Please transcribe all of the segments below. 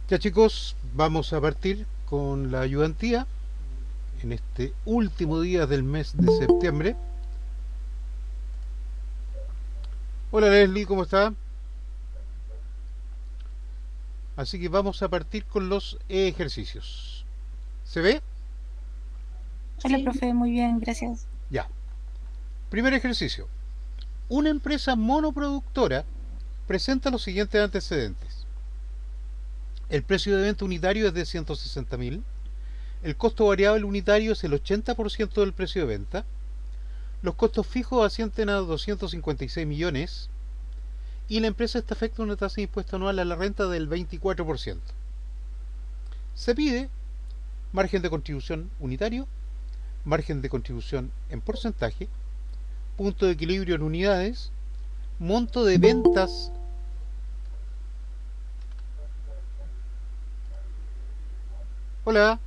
Ya chicos, vamos a partir con la ayudantía en este último día del mes de septiembre. Hola Leslie, ¿cómo está? Así que vamos a partir con los ejercicios. ¿Se ve? Hola, Sí, profe, muy bien, gracias. Ya. Primer ejercicio. Una empresa monoproductora presenta los siguientes antecedentes. El precio de venta unitario es de 160.000. El costo variable unitario es el 80% del precio de venta. Los costos fijos ascienden a 256 millones y la empresa está afecta a una tasa de impuesto anual a la renta del 24%. Se pide margen de contribución unitario, margen de contribución en porcentaje, punto de equilibrio en unidades, monto de ventas. Hola.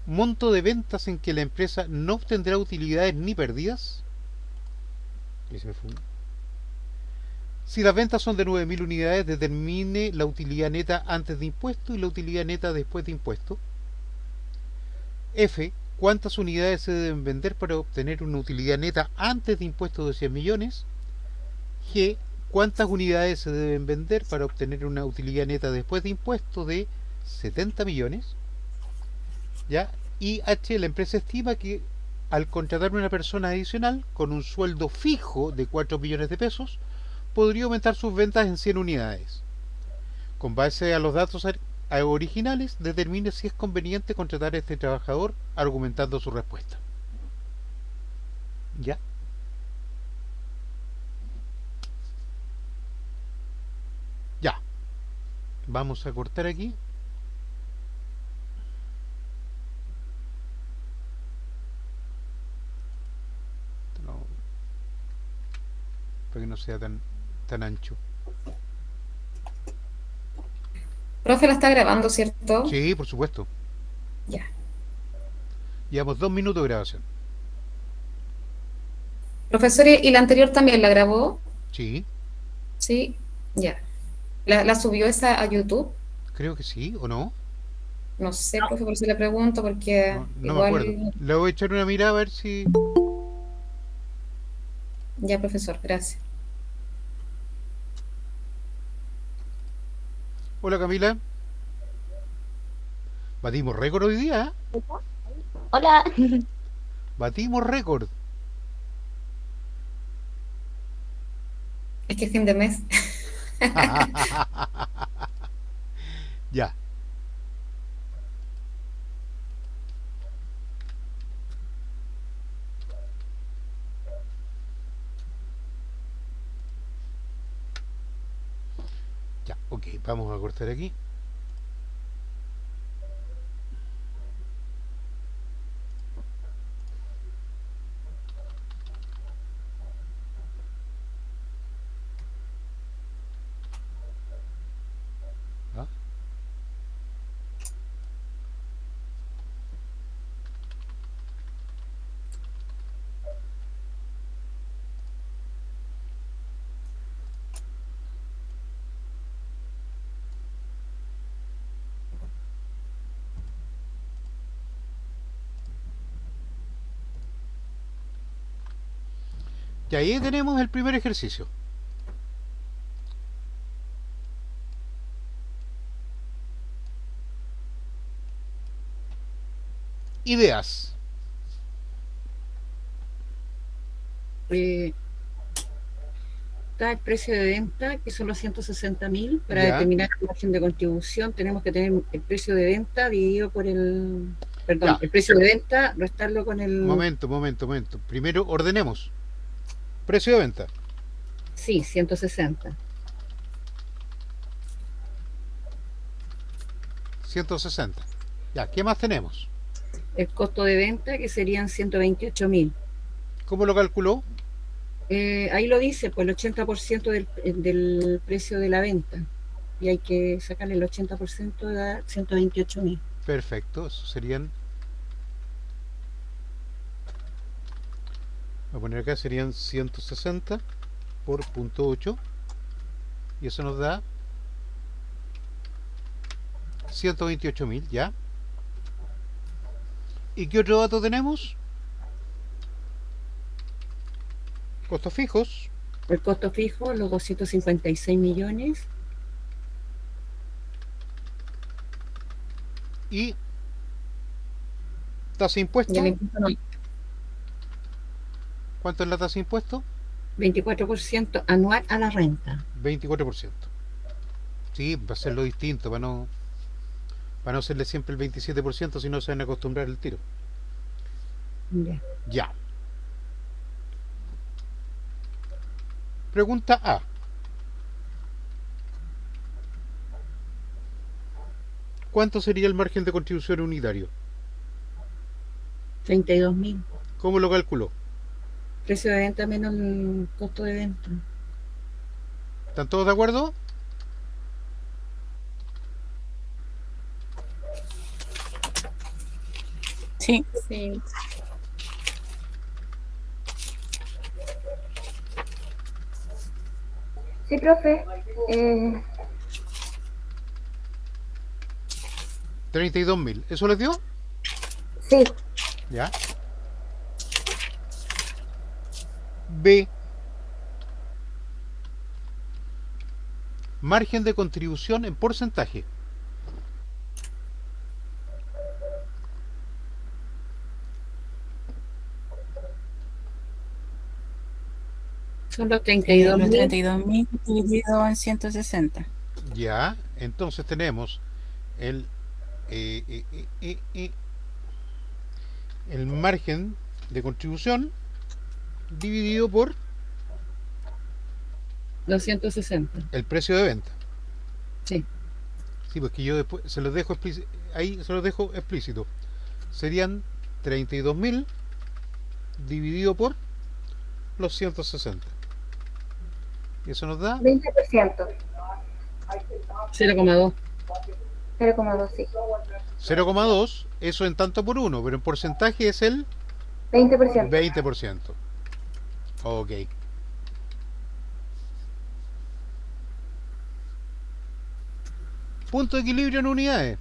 Monto de ventas en que la empresa no obtendrá utilidades ni pérdidas. Si las ventas son de 9.000 unidades, determine la utilidad neta antes de impuesto y la utilidad neta después de impuesto. F. ¿Cuántas unidades se deben vender para obtener una utilidad neta antes de impuestos de 100 millones? G. ¿Cuántas unidades se deben vender para obtener una utilidad neta después de impuestos de 70 millones? ¿Ya? Y H. La empresa estima que al contratar una persona adicional con un sueldo fijo de 4 millones de pesos, podría aumentar sus ventas en 100 unidades. Con base a los datos originales, determine si es conveniente contratar a este trabajador argumentando su respuesta. ¿Ya? Ya. Vamos a cortar aquí. No, para que no sea tan ancho. profe la está grabando, ¿cierto? Sí, por supuesto. Ya. Llevamos 2 minutos de grabación. Profesor, ¿y la anterior también la grabó? Sí, Sí, ya. ¿La subió esa a YouTube? creo que sí, ¿o no? No sé, profe, por eso le pregunto, porque No me acuerdo. igual, Le voy a echar una mirada a ver si... ya, profesor, gracias. Hola Camila. Batimos récord hoy día, ¿eh? Hola. Batimos récord. Es que es fin de mes. Ya, ya, ok, vamos a cortar aquí. ¿Ah? Y ahí tenemos el primer ejercicio. Ideas. Eh, Está el precio de venta, que son los 160.000. Para Ya, determinar el margen de contribución, tenemos que tener el precio de venta dividido por perdón, ya. el precio de venta, restarlo con Momento. Primero ordenemos. Precio de venta, sí, 160. 160. Ya, ¿qué más tenemos? El costo de venta, que serían 128.000. ¿Cómo lo calculó? Ahí lo dice, pues el 80% del precio de la venta. Y hay que sacarle el 80% de 128.000. Perfecto, eso serían, voy a poner acá, serían 160 por punto 8 y eso nos da 128.000, ¿ya? ¿Y qué otro dato tenemos? Costos fijos. El costo fijo, los 256 millones. Y tasa de impuesto. Y el impuesto no, ¿Cuánto es la tasa de impuesto? 24% anual a la renta. 24%. Sí, va a ser lo distinto, para no serle siempre el 27%, si no se van a acostumbrar el tiro. Ya. Ya. Pregunta A. ¿Cuánto sería el margen de contribución unitario? 32.000. ¿Cómo lo calculó? Precio de venta menos el costo de venta. ¿Están todos de acuerdo? Sí. Sí. Sí, profe. 32.000. ¿Eso les dio? Sí, Ya. B. Margen de contribución en porcentaje. Son los Los 32.000. 32.000 dividido en 160. Ya. Entonces tenemos el eh, eh, eh, eh, eh, el margen de contribución dividido por 260. el precio de venta. Sí. Sí, pues que yo después se los dejo ahí se los dejo explícito. Serían 32.000 dividido por los 160. Y eso nos da 20%. 0,2. 0,2, sí. 0,2, eso en tanto por uno, pero en porcentaje es el 20%. 20%. Ok. Punto de equilibrio en unidades.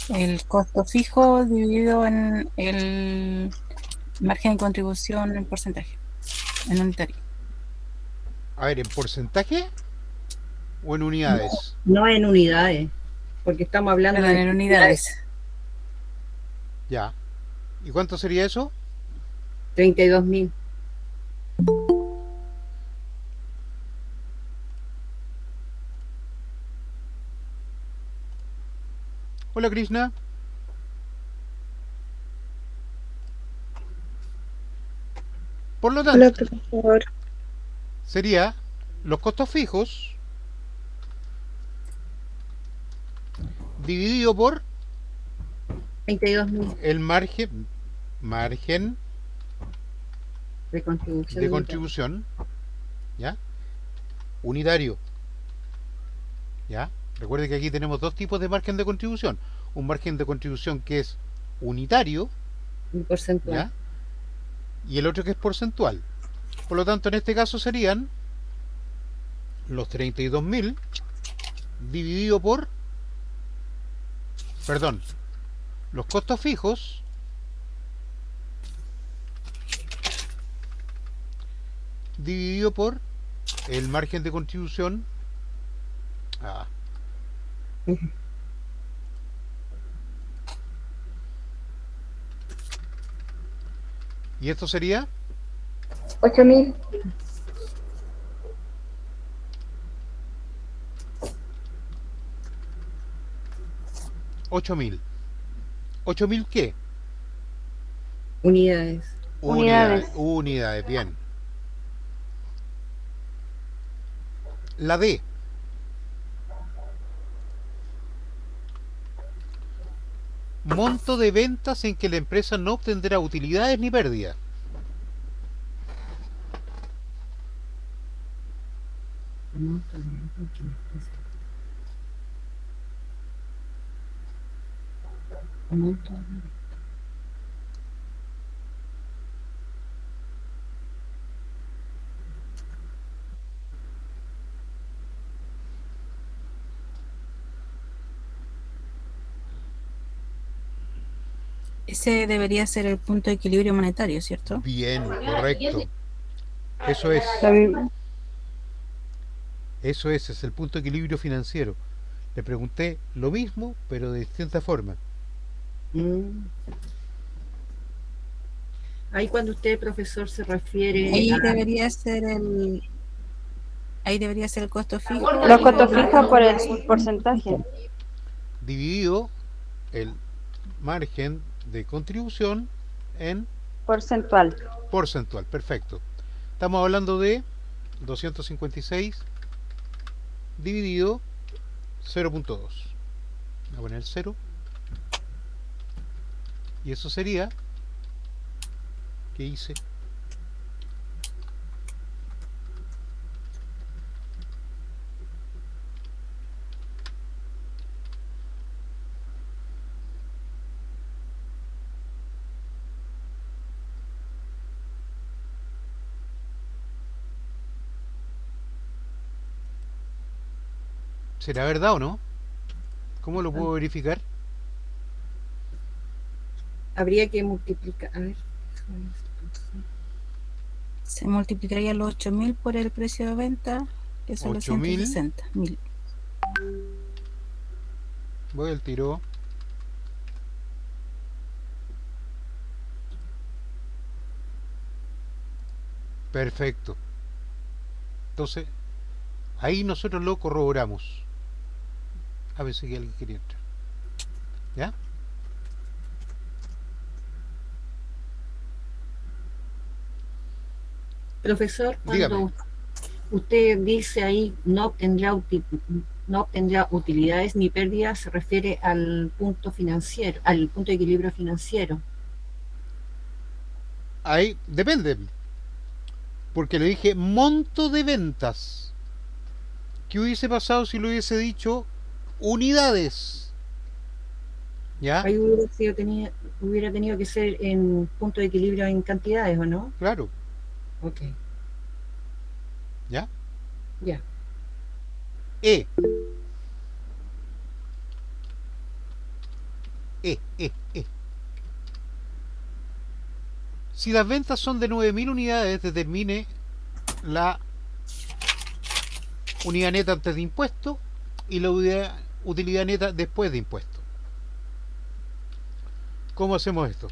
El costo fijo dividido en el margen de contribución en porcentaje, en unitario. A ver, ¿en porcentaje o en unidades? No en unidades, porque estamos hablando Perdón, de en unidades. Ya. ¿Y cuánto sería eso? 32.000. Hola, Krishna. Por lo Hola, tanto, profesor. sería los costos fijos dividido por 32.000 el margen de contribución. de contribución, ¿ya? Unitario, ¿ya? Recuerde que aquí tenemos dos tipos de margen de contribución. Un margen de contribución que es unitario, Y porcentual. ¿ya? Y el otro que es porcentual. Por lo tanto, en este caso serían los 32.000 dividido por, perdón, los costos fijos dividido por el margen de contribución. Ah. Y esto sería 8.000. 8.000. ¿8.000 qué? Unidades. Unidades, bien. La D. Monto de ventas en que la empresa no obtendrá utilidades ni pérdidas. Ese debería ser el punto de equilibrio monetario, ¿cierto? Bien, correcto. Eso es. La mi- Eso es el punto de equilibrio financiero. Le pregunté lo mismo, pero de distinta forma. Mm. Ahí cuando usted, profesor, se refiere Ahí a... debería ser el costo fijo. Los costos fijos por el porcentaje. Dividido el margen de contribución en Porcentual. porcentual. Perfecto. Estamos hablando de 256 dividido 0.2. Voy a poner 0. Y eso sería... ¿Qué hice? ¿Será verdad o no? ¿Cómo lo puedo verificar? Habría que multiplicar... A ver. Se multiplicaría los 8.000 por el precio de venta, que son los 8.000. 160.000. Voy al tiro. Perfecto. Entonces, ahí nosotros lo corroboramos. A ver si alguien quería entrar. ¿Ya? Profesor, Dígame. cuando usted dice ahí no obtendrá utilidades ni pérdidas, se refiere al punto financiero, al punto de equilibrio financiero. Ahí depende. Porque le dije monto de ventas. ¿Qué hubiese pasado si lo hubiese dicho unidades? ¿Ya? Ahí hubiera tenido que ser en punto de equilibrio en cantidades, ¿o no? Claro. Ok, ¿Ya? ya. E. E. Si las ventas son de 9.000 unidades, determine la unidad neta antes de impuesto y la utilidad neta después de impuesto. ¿Cómo hacemos esto?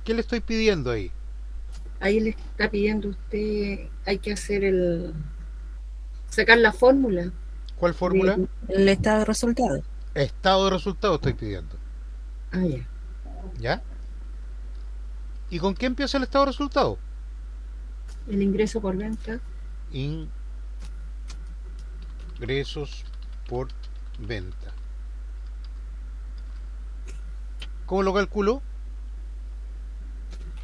¿Qué le estoy pidiendo ahí? Ahí le está pidiendo usted, hay que hacer sacar la fórmula. ¿Cuál fórmula? El estado de resultados. Estado de resultados estoy pidiendo. Ya. ¿Ya? ¿Y con qué empieza el estado de resultados? El ingreso por venta. Ingresos por venta. ¿Cómo lo calculo?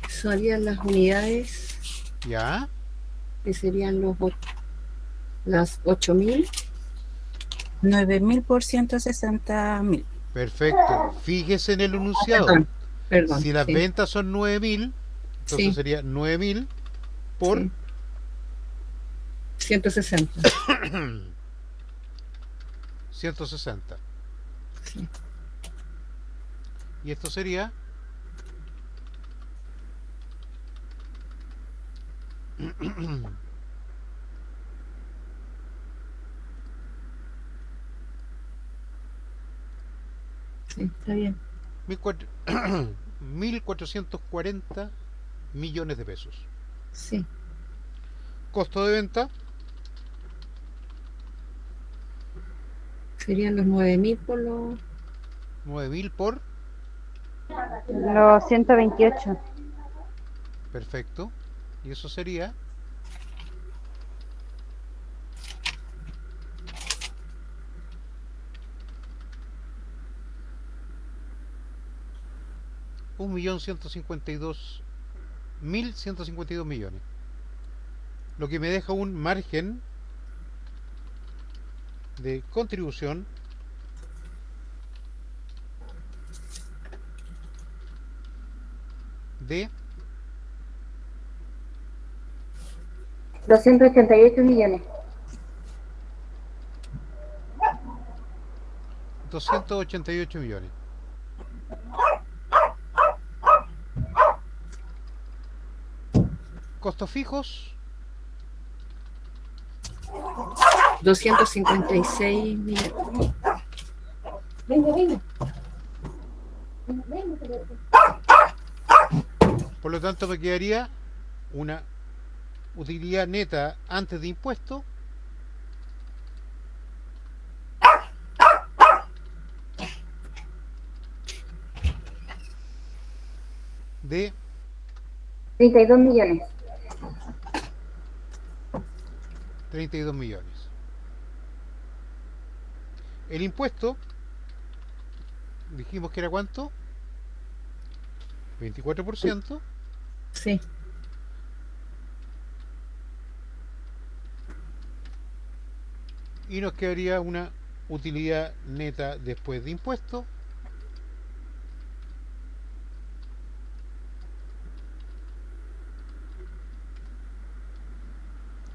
Serían las unidades, ¿Ya? que serían las 8.000. 9.000 por 160.000. Perfecto. Fíjese en el enunciado. Perdón. Si las Sí, ventas son 9.000, entonces Sí. sería 9.000 por sí. 160. 160. Sí. Y esto sería Sí, está bien. 1.440 millones de pesos. Sí. Costo de venta, Serían los 9.000 por los... 9.000 por... Los 128. Perfecto. Y eso sería... $1.152.152 millones. Lo que me deja un margen de contribución de 288 millones. 288 millones. Costos fijos, 256 millones. por lo tanto me quedaría una utilidad neta antes de impuesto de 32 millones. 32 millones. El impuesto, dijimos que era ¿cuánto? 24%. Sí. Y nos quedaría una utilidad neta después de impuesto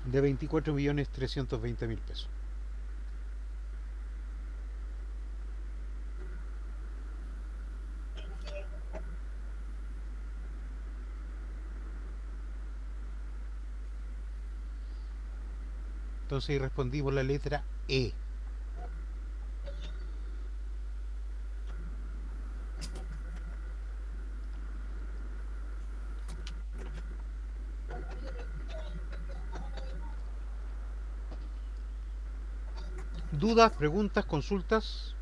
de 24.320.000 pesos. Entonces ahí respondimos la letra E. ¿Dudas, preguntas, consultas?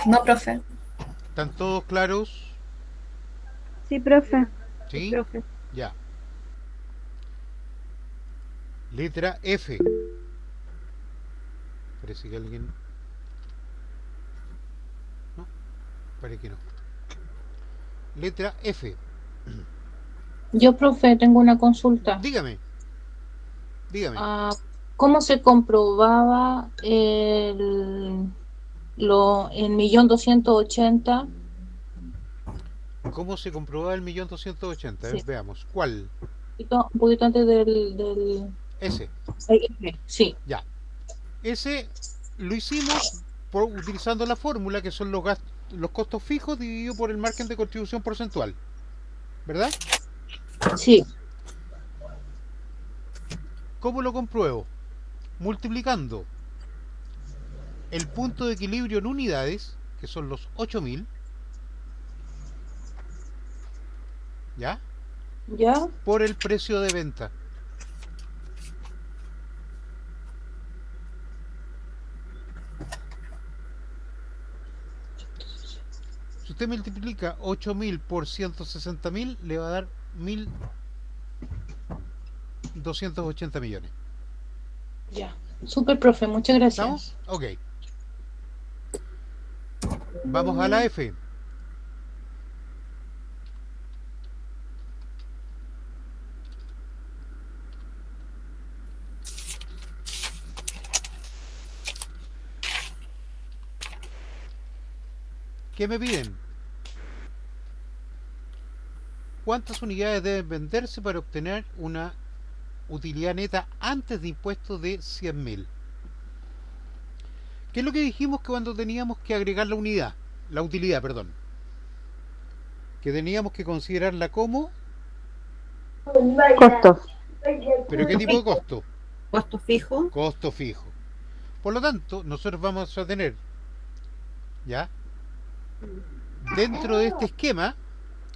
No, profe. ¿Están todos claros? Sí, profe. ¿Sí? Profe. Ya. Letra F. Parece que alguien... No, parece que no. Letra F. Yo, profe, tengo una consulta. Dígame. Dígame. ¿Cómo se comprobaba el 1.280.000? ¿Cómo se comprobaba el 1.280.000? Sí. Veamos. ¿Cuál? Un poquito antes del... Ese. Sí. Ya. Ese lo hicimos utilizando la fórmula que son los costos fijos dividido por el margen de contribución porcentual. ¿Verdad? Sí. ¿Cómo lo compruebo? Multiplicando el punto de equilibrio en unidades, que son los 8.000, ¿ya? ¿Ya? Por el precio de venta. Si usted multiplica 8.000 por 160.000, le va a dar 1.280 millones. Ya. Super, profe, muchas gracias. ¿Estamos? Ok. Vamos a la F. ¿Qué me piden? ¿Cuántas unidades deben venderse para obtener una utilidad neta antes de impuestos de 100.000? ¿Qué es lo que dijimos que cuando teníamos que agregar la unidad? La utilidad, perdón. Que teníamos que considerarla como... Costos. ¿Pero qué tipo de costo? Costo fijo. Costo fijo. Por lo tanto, nosotros vamos a tener, ¿ya? Dentro de este esquema,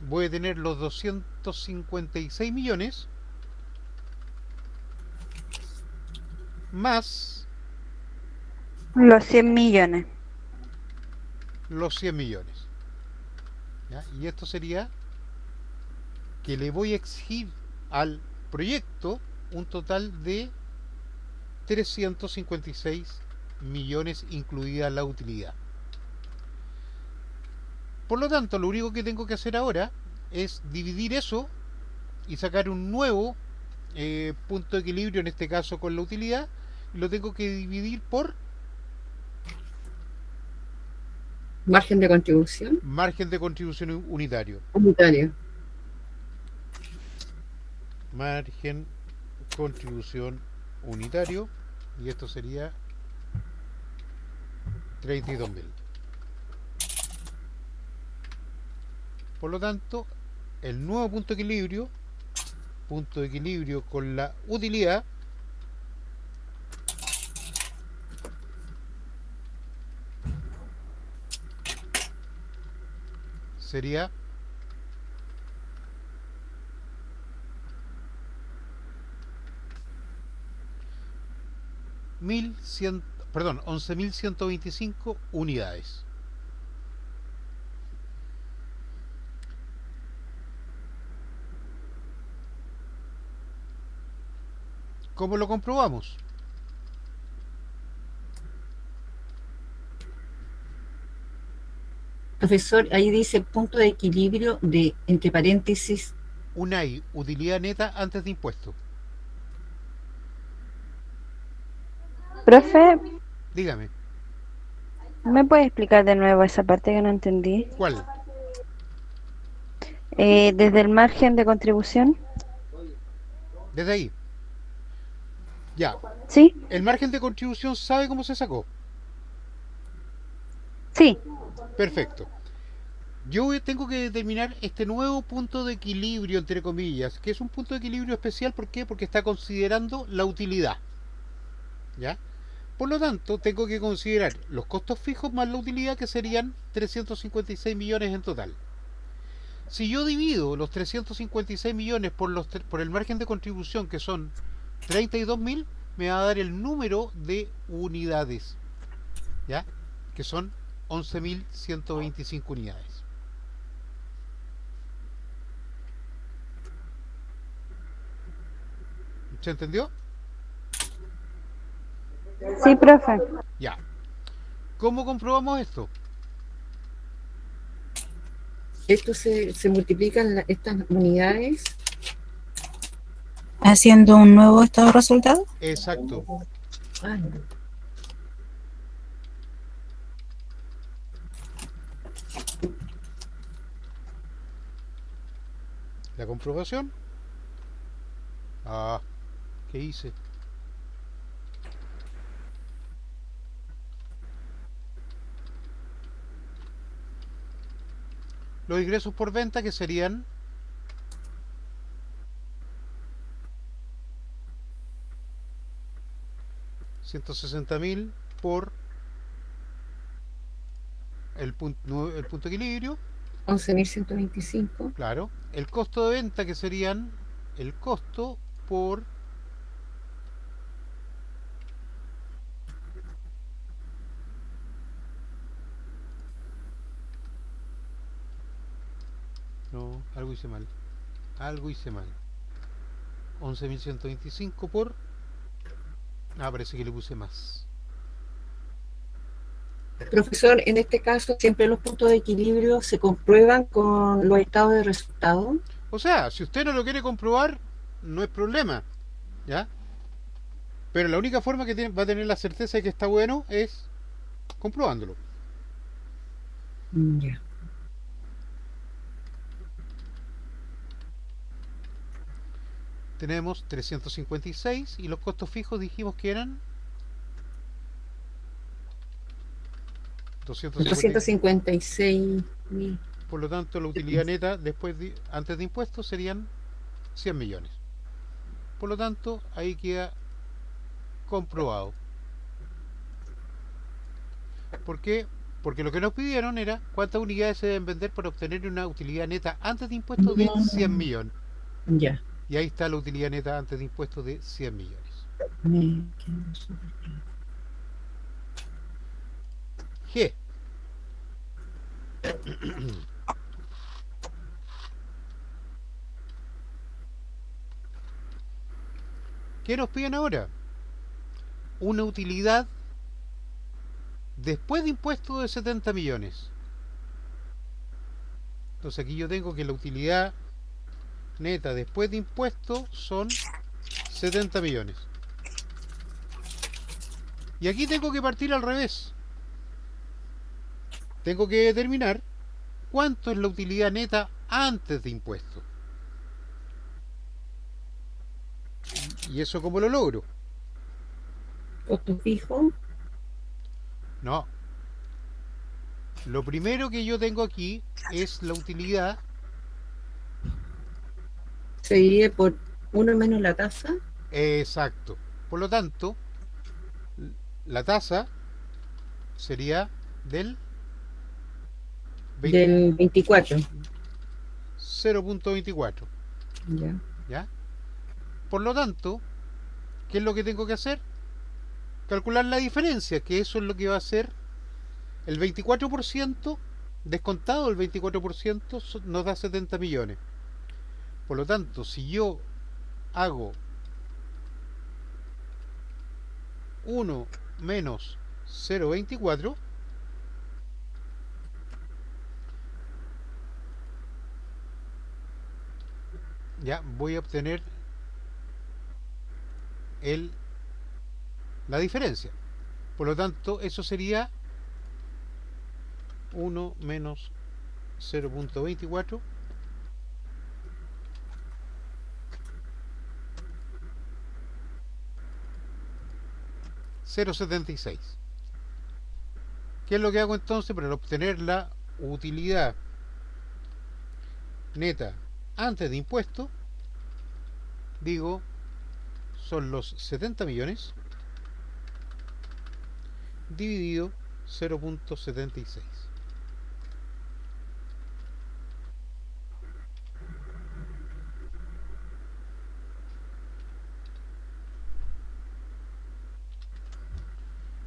voy a tener los 256 millones más Los 100 millones. los 100 millones. ¿Ya? Y esto sería que le voy a exigir al proyecto un total de 356 millones incluida la utilidad. Por lo tanto, lo único que tengo que hacer ahora es dividir eso y sacar un nuevo punto de equilibrio, en este caso con la utilidad, y lo tengo que dividir por Margen de contribución margen de contribución unitario. unitario. Margen contribución unitario, y esto sería 32.000. Por lo tanto, el nuevo punto de equilibrio con la utilidad sería 11.125 unidades. ¿Cómo lo comprobamos? Profesor, ahí dice punto de equilibrio de, entre paréntesis, UNAI, utilidad neta antes de impuestos. Profe, Dígame, ¿me puede explicar de nuevo esa parte que no entendí? ¿cuál? Desde el margen de contribución, Desde ahí. Ya, ¿sí? el margen de contribución, ¿sabe cómo se sacó? Sí, Perfecto. Yo tengo que determinar este nuevo punto de equilibrio, entre comillas, que es un punto de equilibrio especial. ¿Por qué? Porque está considerando la utilidad. ¿Ya? Por lo tanto, tengo que considerar los costos fijos más la utilidad, que serían 356 millones en total. Si yo divido los 356 millones por el margen de contribución, que son 32.000, me va a dar el número de unidades, ¿ya? Que son 11.125 unidades. ¿Se entendió? sí, profe. Ya. ¿Cómo comprobamos esto? esto se multiplican estas unidades. Haciendo un nuevo estado de resultado. Exacto. Ah, no. La comprobación. Ah, ¿qué hice? Los ingresos por venta, que serían 160.000 por el punto de equilibrio. 11.125. Claro. El costo de venta, que serían el costo por no, algo hice mal. 11.125 por... Ah, parece que le puse más. Profesor, en este caso, siempre los puntos de equilibrio se comprueban con los estados de resultado. O sea, si usted no lo quiere comprobar, no es problema, ¿ya? Pero la única forma que va a tener la certeza de que está bueno es comprobándolo. Ya. Tenemos 356 y los costos fijos dijimos que eran 256.000. Por lo tanto, la utilidad neta antes de impuestos serían 100 millones. Por lo tanto, ahí queda comprobado. ¿Por qué? Porque lo que nos pidieron era cuántas unidades se deben vender para obtener una utilidad neta antes de impuestos de 100 millones. Ya. Y ahí está la utilidad neta antes de impuestos de 100 millones. G. ¿Qué nos piden ahora? Una utilidad después de impuestos de 70 millones. Entonces aquí yo tengo que la utilidad neta después de impuestos son 70 millones. Y aquí tengo que partir al revés. Tengo que determinar cuánto es la utilidad neta antes de impuestos. ¿Y eso cómo lo logro? Costo fijo, No. Lo primero que yo tengo aquí es la utilidad. se divide por 1 menos la tasa Exacto. Por lo tanto, la tasa sería del del 24. 0.24. Ya. ¿Ya? Por lo tanto, ¿qué es lo que tengo que hacer? Calcular la diferencia, que eso es lo que va a ser el 24%, descontado el 24% nos da 70 millones. Por lo tanto, si yo hago 1 menos 0.24, ya voy a obtener la diferencia. Por lo tanto, eso sería 1 menos 0.24 0.76. ¿Qué es lo que hago entonces para obtener la utilidad neta antes de impuesto? Digo, son los 70 millones dividido 0.76.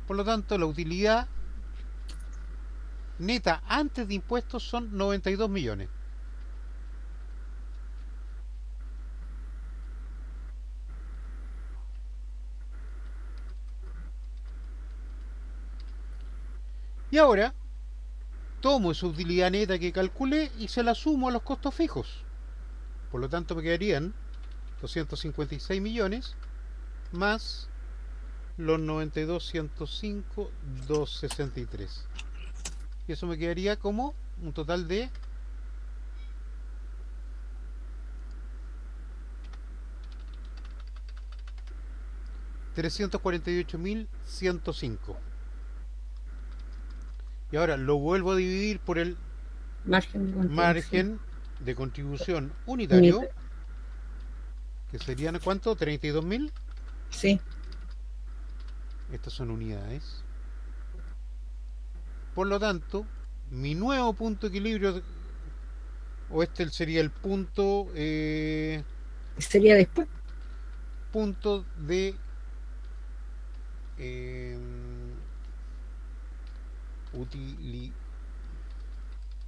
Por lo tanto, la utilidad neta antes de impuestos son 92 millones. Y ahora tomo esa utilidad neta que calculé y se la sumo a los costos fijos. Por lo tanto, me quedarían 256 millones más los 92, 105, 263. Y eso me quedaría como un total de 348.105. Y ahora lo vuelvo a dividir por el margen de contribución unitario, que serían ¿cuánto? 32.000. Sí. Estas son unidades. Por lo tanto, mi nuevo punto de equilibrio, o este sería el punto Sería después. punto de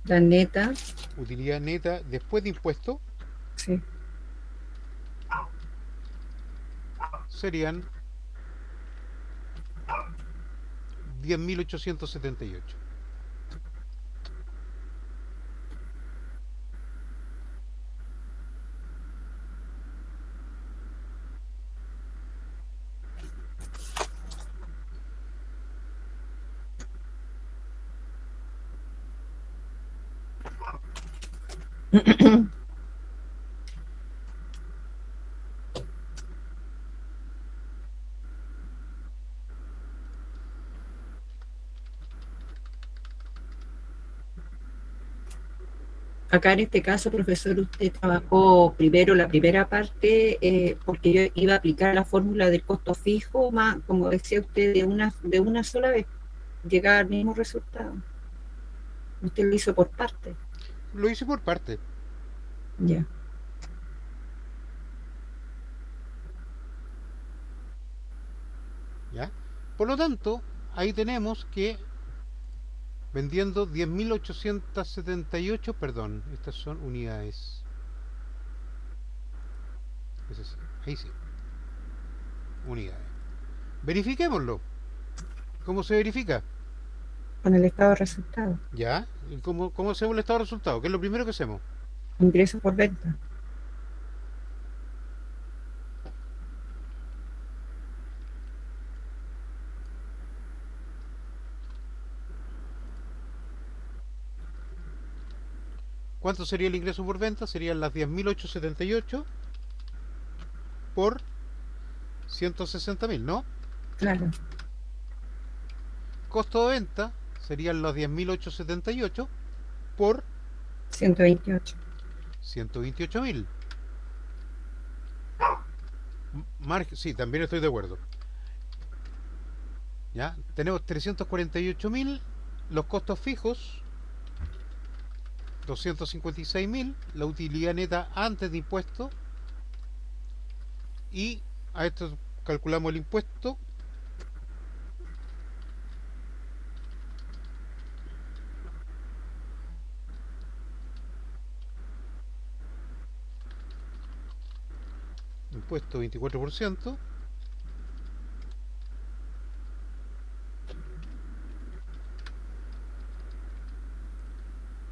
La neta. utilidad neta después de impuesto Sí. serían 10.878. Acá en este caso, profesor, usted trabajó primero la primera parte porque yo iba a aplicar la fórmula del costo fijo, más, como decía usted, de una sola vez, llegar al mismo resultado. Usted lo hizo por parte. Lo hice por parte. Ya. ¿Ya? Por lo tanto, ahí tenemos que vendiendo 10.878, perdón, estas son unidades. Es así, ahí sí. Unidades. Verifiquémoslo. ¿Cómo se verifica? Con el estado de resultado. ¿Ya? ¿Y cómo hacemos el estado de resultado? ¿Qué es lo primero que hacemos? Ingresos por venta. ¿Cuánto sería el ingreso por venta? Serían las 10.878 por 160.000, ¿no? Claro. Costo de venta serían los 10.878 por 128. 128.000. Sí, también estoy de acuerdo. Ya, tenemos 348.000 los costos fijos, 256.000 la utilidad neta antes de impuesto, y a esto calculamos el impuesto. Impuesto 24%.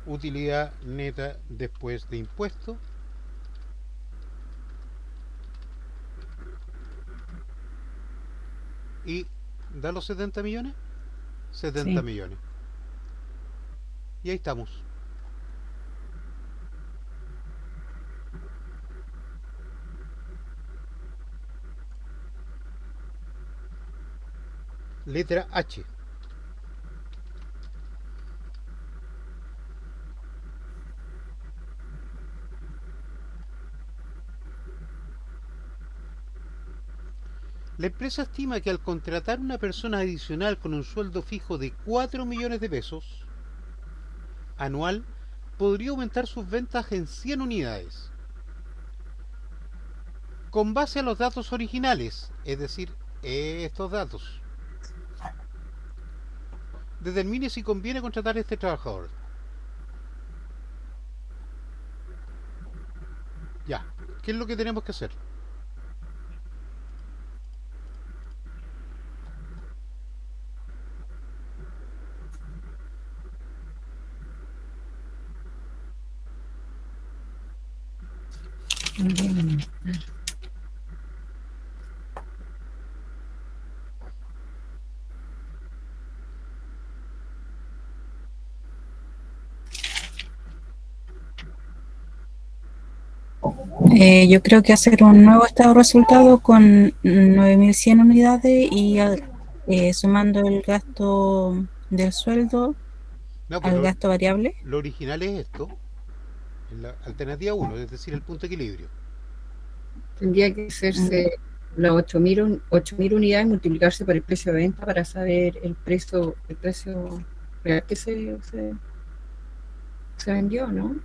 Utilidad neta después de impuesto. Y da los 70 millones. 70 Sí. millones. Y ahí estamos. Letra H. La empresa estima que al contratar una persona adicional con un sueldo fijo de 4 millones de pesos anual, podría aumentar sus ventas en 100 unidades. Con base a los datos originales, es decir, estos datos, determine si conviene contratar a este trabajador. Ya, ¿qué es lo que tenemos que hacer? Bien. Yo creo que hacer un nuevo estado de resultado con 9.100 unidades y sumando el gasto del sueldo No, pues al gasto variable. lo original es esto, en la alternativa 1, es decir, el punto de equilibrio. Tendría que hacerse las 8.000 unidades, multiplicarse por el precio de venta para saber el precio real que se vendió, ¿no?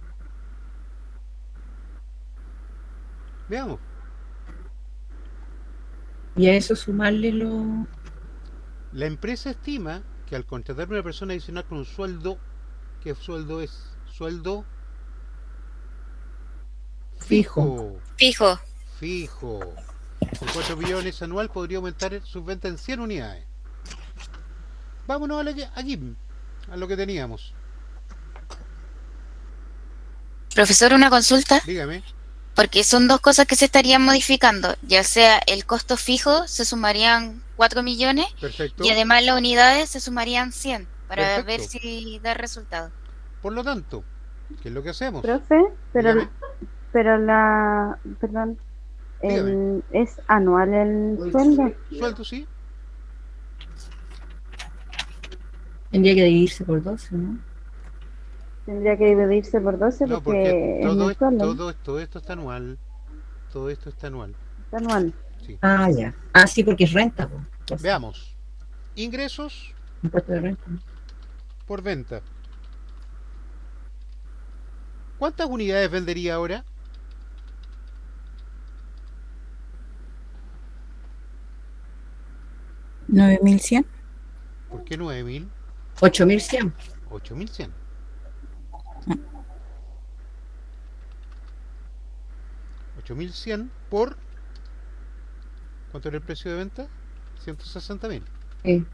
Veamos. Y a eso sumarle lo... La empresa estima que al contratar a una persona adicional con un sueldo, ¿qué sueldo es? Sueldo fijo. Fijo. Fijo. Con 4 millones anual podría aumentar sus ventas en 100 unidades. Vámonos aquí, a lo que teníamos. Profesor, una consulta, Dígame. porque son dos cosas que se estarían modificando, ya sea el costo fijo se sumarían 4 millones Perfecto. y además las unidades se sumarían 100 para Perfecto. ver si da resultado. Por lo tanto, ¿qué es lo que hacemos? Profe, Dígame. perdón, Dígame. ¿es anual el sueldo? Sueldo sí. Tendría que dividirse por 12, ¿no? Tendría que dividirse por 12 No, porque porque es mensual, ¿no? todo esto está anual. Todo esto está anual. Es anual. Sí. Ah, ya. Ah, sí, porque es renta, pues. Entonces, Veamos. Ingresos impuesto de renta. por venta. ¿Cuántas unidades vendería ahora? ¿9.100? ¿Por qué 9.000? 8.100. 8.100. 8.100 por... ¿Cuánto era el precio de venta? 160.000. Sí.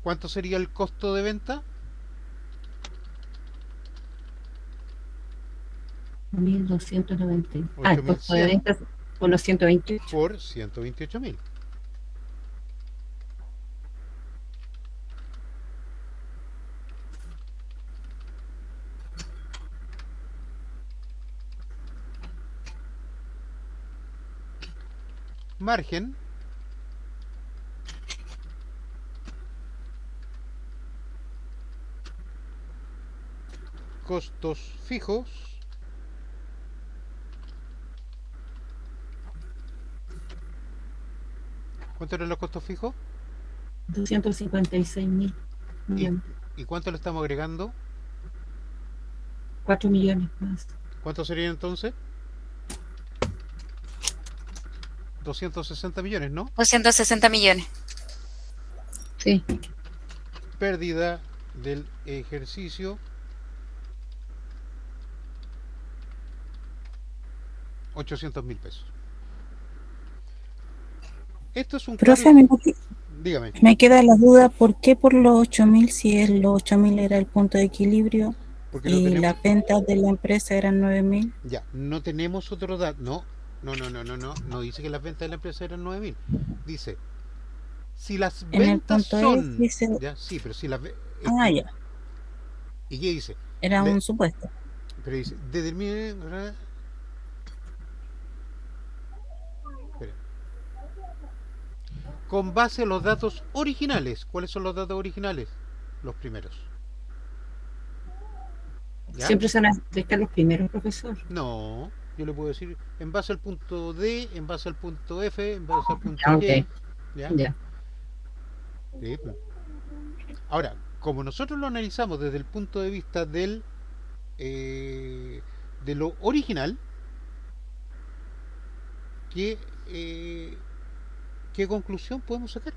¿Cuánto sería el costo de venta? 1.290. Ah, el costo de 8.100 venta por los 128. por 128.000. margen costos fijos ¿cuánto eran los costos fijos? 256.000 ¿Y, millones. y cuánto le estamos agregando? 4 millones más. ¿Cuánto serían entonces? 260 millones, ¿no? 260 millones. Sí. Pérdida del ejercicio 800.000 pesos. Esto es un Profe, claro... me Dígame. me queda la duda, ¿por qué por los 8.000 si los 8.000 era el punto de equilibrio Porque no y tenemos... las ventas de la empresa eran 9.000? Ya, no tenemos otro dato. No dice que las ventas de la empresa eran 9.000. Dice, si las En el ventas punto E son... dice, Ya, sí, pero si las... ya, ¿Y qué dice? era Le- un supuesto. Pero dice, determine... ¿verdad? Espera. Con base a los datos originales. ¿Cuáles son los datos originales? Los primeros. ¿Ya? Siempre se van a pescar los primeros, profesor. No, yo le puedo decir en base al punto D, en base al punto F, en base al punto Ah, ok. Y. ¿Ya? Ya. Sí. Ahora, como nosotros lo analizamos desde el punto de vista de lo original, ¿qué, eh, ¿qué conclusión podemos sacar?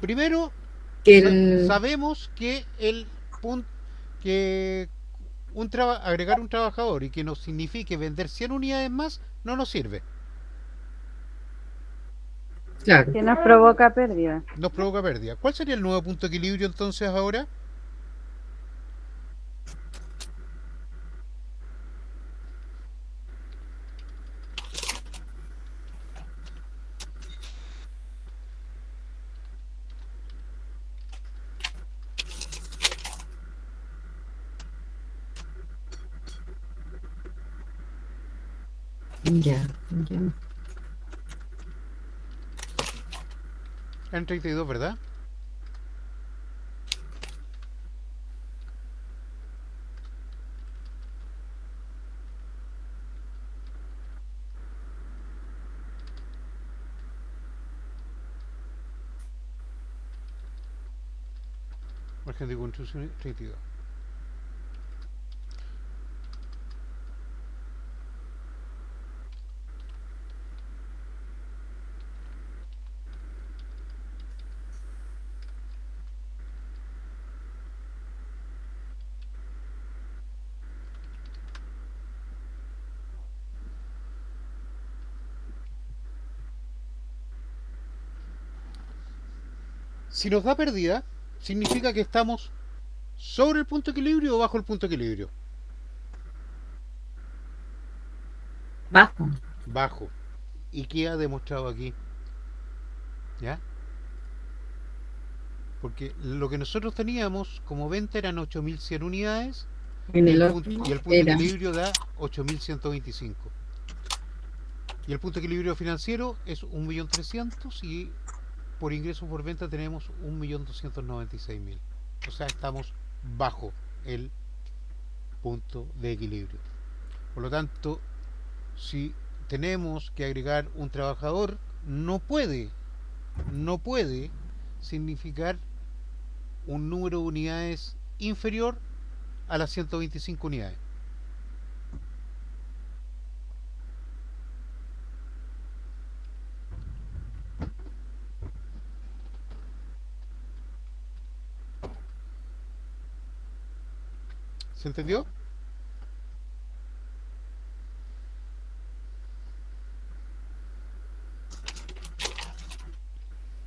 Primero, Que el, sabemos que el punto que agregar un trabajador y que nos signifique vender 100 unidades más no nos sirve. claro, Que nos provoca pérdida. Nos provoca pérdida. ¿Cuál sería el nuevo punto de equilibrio entonces ahora? ya, ya. En 32, ¿verdad? Margen de construcción 32. Si nos da pérdida, significa que estamos sobre el punto de equilibrio o bajo el punto de equilibrio. Bajo. Bajo. ¿Y qué ha demostrado aquí? ¿Ya? Porque lo que nosotros teníamos como venta eran 8.100 unidades En y el el otro punto de era. equilibrio da 8.125. Y el punto de equilibrio financiero es 1.300.000 y por ingreso por venta tenemos 1.296.000. O sea, estamos bajo el punto de equilibrio. Por lo tanto, si tenemos que agregar un trabajador, no puede significar un número de unidades inferior a las 125 unidades. ¿Se entendió?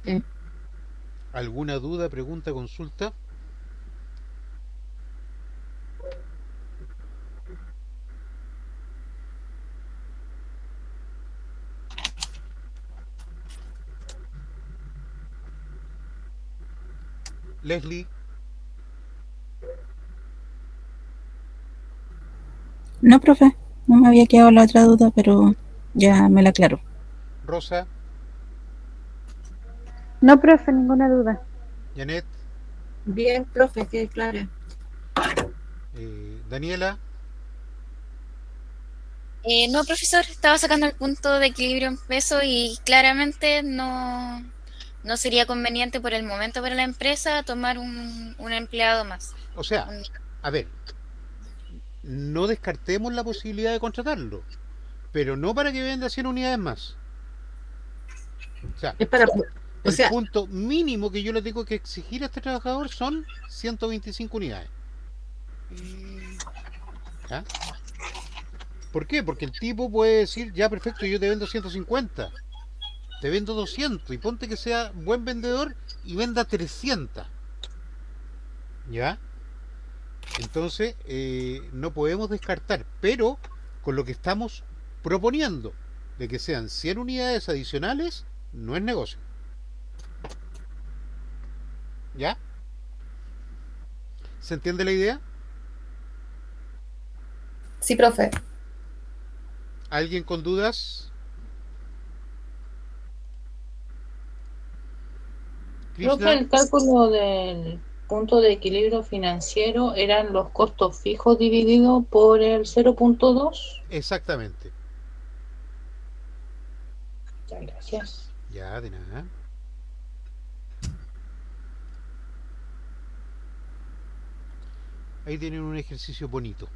Sí. ¿Alguna duda, pregunta, consulta? Leslie, No, profe, no me había quedado la otra duda, pero ya me la aclaró. Rosa, No, profe, ninguna duda. Janet, Bien, profe, quede clara. Daniela, No, profesor, estaba sacando el punto de equilibrio en peso y claramente no sería conveniente por el momento para la empresa tomar un empleado más. o sea, Un- a ver, no descartemos la posibilidad de contratarlo, pero no para que venda 100 unidades más. O sea, Es para, o el sea, punto mínimo que yo le tengo que exigir a este trabajador son 125 unidades. ¿Ya? ¿Por qué? Porque el tipo puede decir, ya perfecto, yo te vendo 150, te vendo 200 y ponte que sea buen vendedor y venda 300. ¿Ya? Entonces, no podemos descartar, pero con lo que estamos proponiendo, de que sean 100 unidades adicionales, no es negocio. ¿Ya? ¿Se entiende la idea? Sí, profe. ¿Alguien con dudas? Profe, Krishna, el cálculo del punto de equilibrio financiero eran los costos fijos divididos por el 0,2. exactamente. Muchas gracias. Ya, de nada. Ahí tienen un ejercicio bonito.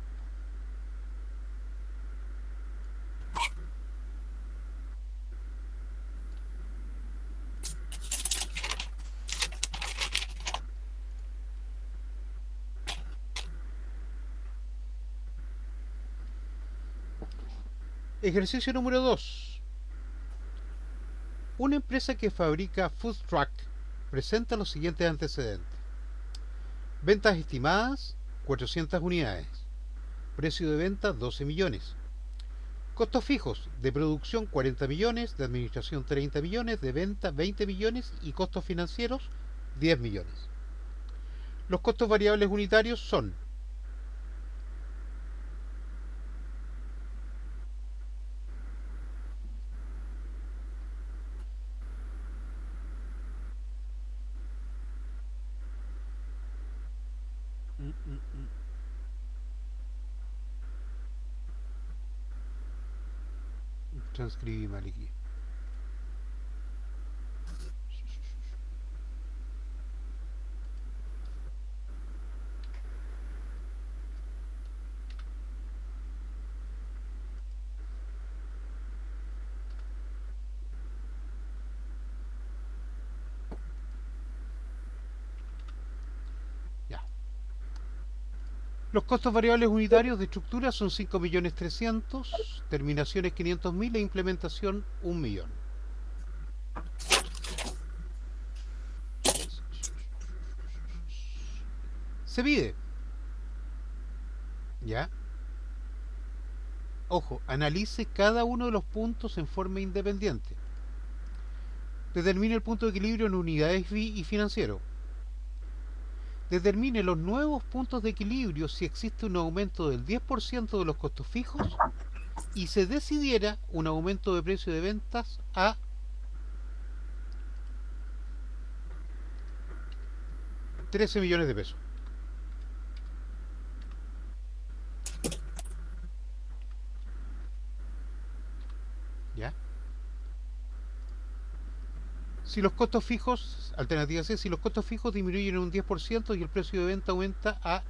Ejercicio número 2. Una empresa que fabrica food truck presenta los siguientes antecedentes. Ventas estimadas 400 unidades. Precio de venta 12 millones. Costos fijos de producción 40 millones, de administración 30 millones, de venta 20 millones y costos financieros 10 millones. Los costos variables unitarios son transcribí mal aquí. Ya. Los costos variables unitarios de estructura son 5.300.000, terminaciones 500.000 e implementación 1 millón. Se pide. ¿Ya? Ojo, analice cada uno de los puntos en forma independiente. Determine el punto de equilibrio en unidades y financiero. Determine los nuevos puntos de equilibrio si existe un aumento del 10% de los costos fijos y se decidiera un aumento de precio de ventas a 13 millones de pesos. ¿Ya? Si los costos fijos, alternativa C, si los costos fijos disminuyen en un 10% y el precio de venta aumenta a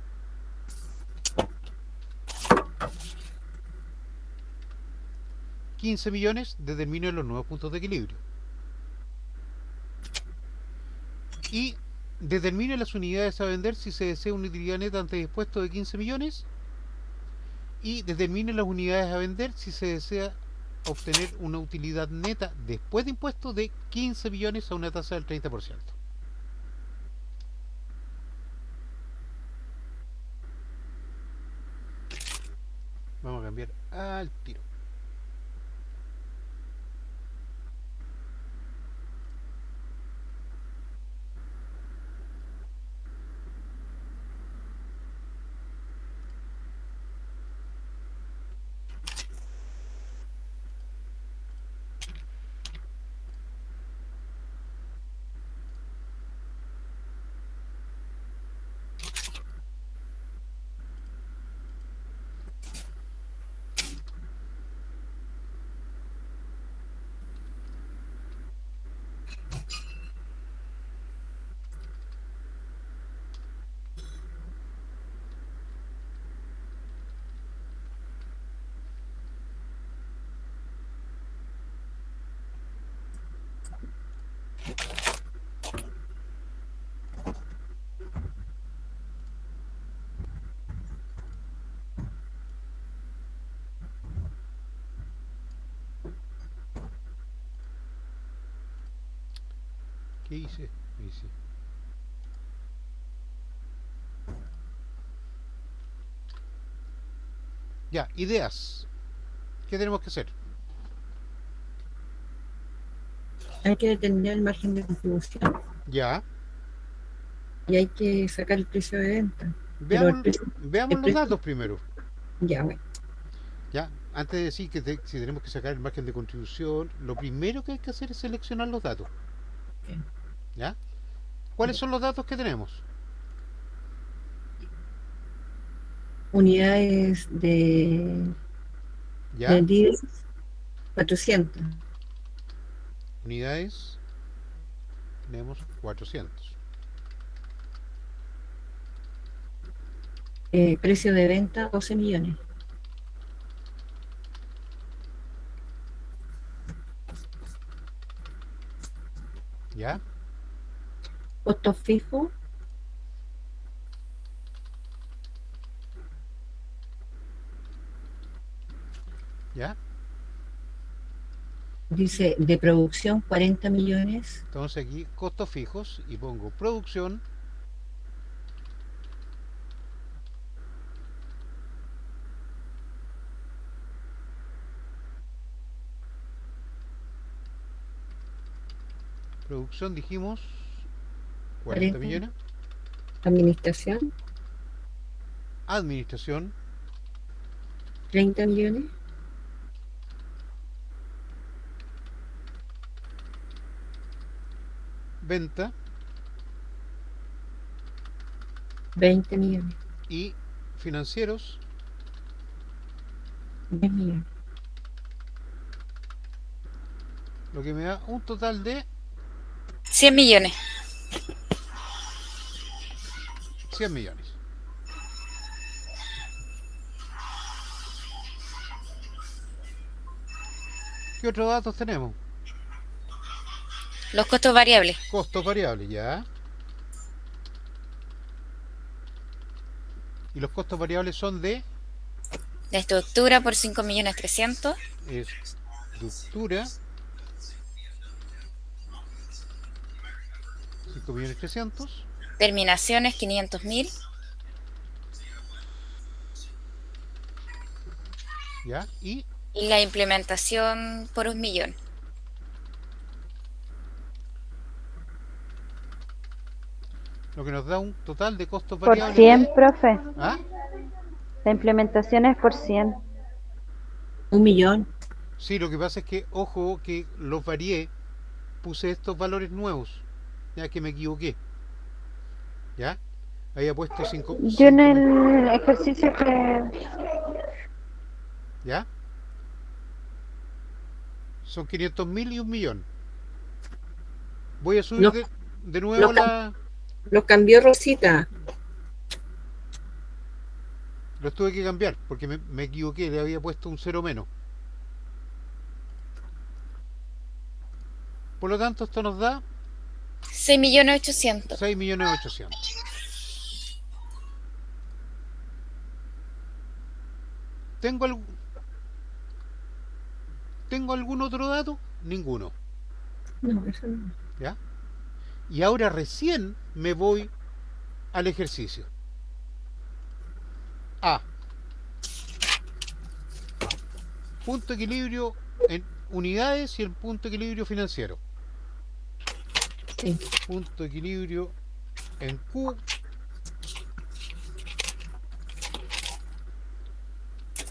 15 millones, determine los nuevos puntos de equilibrio. Y determine las unidades a vender si se desea una utilidad neta ante dispuesto de 15 millones. Y determine las unidades a vender si se desea obtener una utilidad neta después de impuestos de 15 millones a una tasa del 30%. Vamos a cambiar al tiro. ¿Qué hice? Ahí sí. Ya, ideas. ¿Qué tenemos que hacer? Hay que determinar el margen de contribución Ya. y hay que sacar el precio de venta. Pero Veamos, veamos el los precio- datos primero. Ya, bueno. Ya, antes de decir que si tenemos que sacar el margen de contribución, lo primero que hay que hacer es seleccionar los datos. Ok. ¿Ya? ¿Cuáles son los datos que tenemos? Unidades de ¿Ya? vendidas 400. Unidades. Tenemos 400. Precio de venta 12 millones. ¿Ya? Costos fijos ¿Ya? dice de producción 40 millones. Entonces aquí costos fijos y pongo producción. Producción dijimos 40 40. millones. Administración Administración 30 millones. venta 20 millones. y financieros 10 millones. lo que me da un total de 100 millones. 100 millones. ¿Qué otros datos tenemos? Los costos variables. Costos variables, ya. Y los costos variables son de La estructura por 5.300.000. estructura 5.300.000. Terminaciones 500.000. Ya. Y Y la implementación por 1.000.000. lo que nos da un total de costos Por variables 100, de... profe. ¿Ah? La implementación es por 100. 1 millón. Sí, lo que pasa es que, ojo, que los varié, puse estos valores nuevos, ya que me equivoqué. ¿Ya? Había puesto 5. Yo en el ejercicio que... ¿Ya? Son 500.000 y 1.000.000. Voy a subir No, de nuevo no. Lo cambió Rosita. Los tuve que cambiar porque me equivoqué, le había puesto un 0 menos. Por lo tanto, esto nos da 6.800.000. 6.800.000. ¿Tengo algún otro dato? Ninguno. No, eso no. ¿Ya? Y ahora recién me voy al ejercicio. A. Punto de equilibrio en unidades y el punto de equilibrio financiero. Sí. Punto de equilibrio en Q.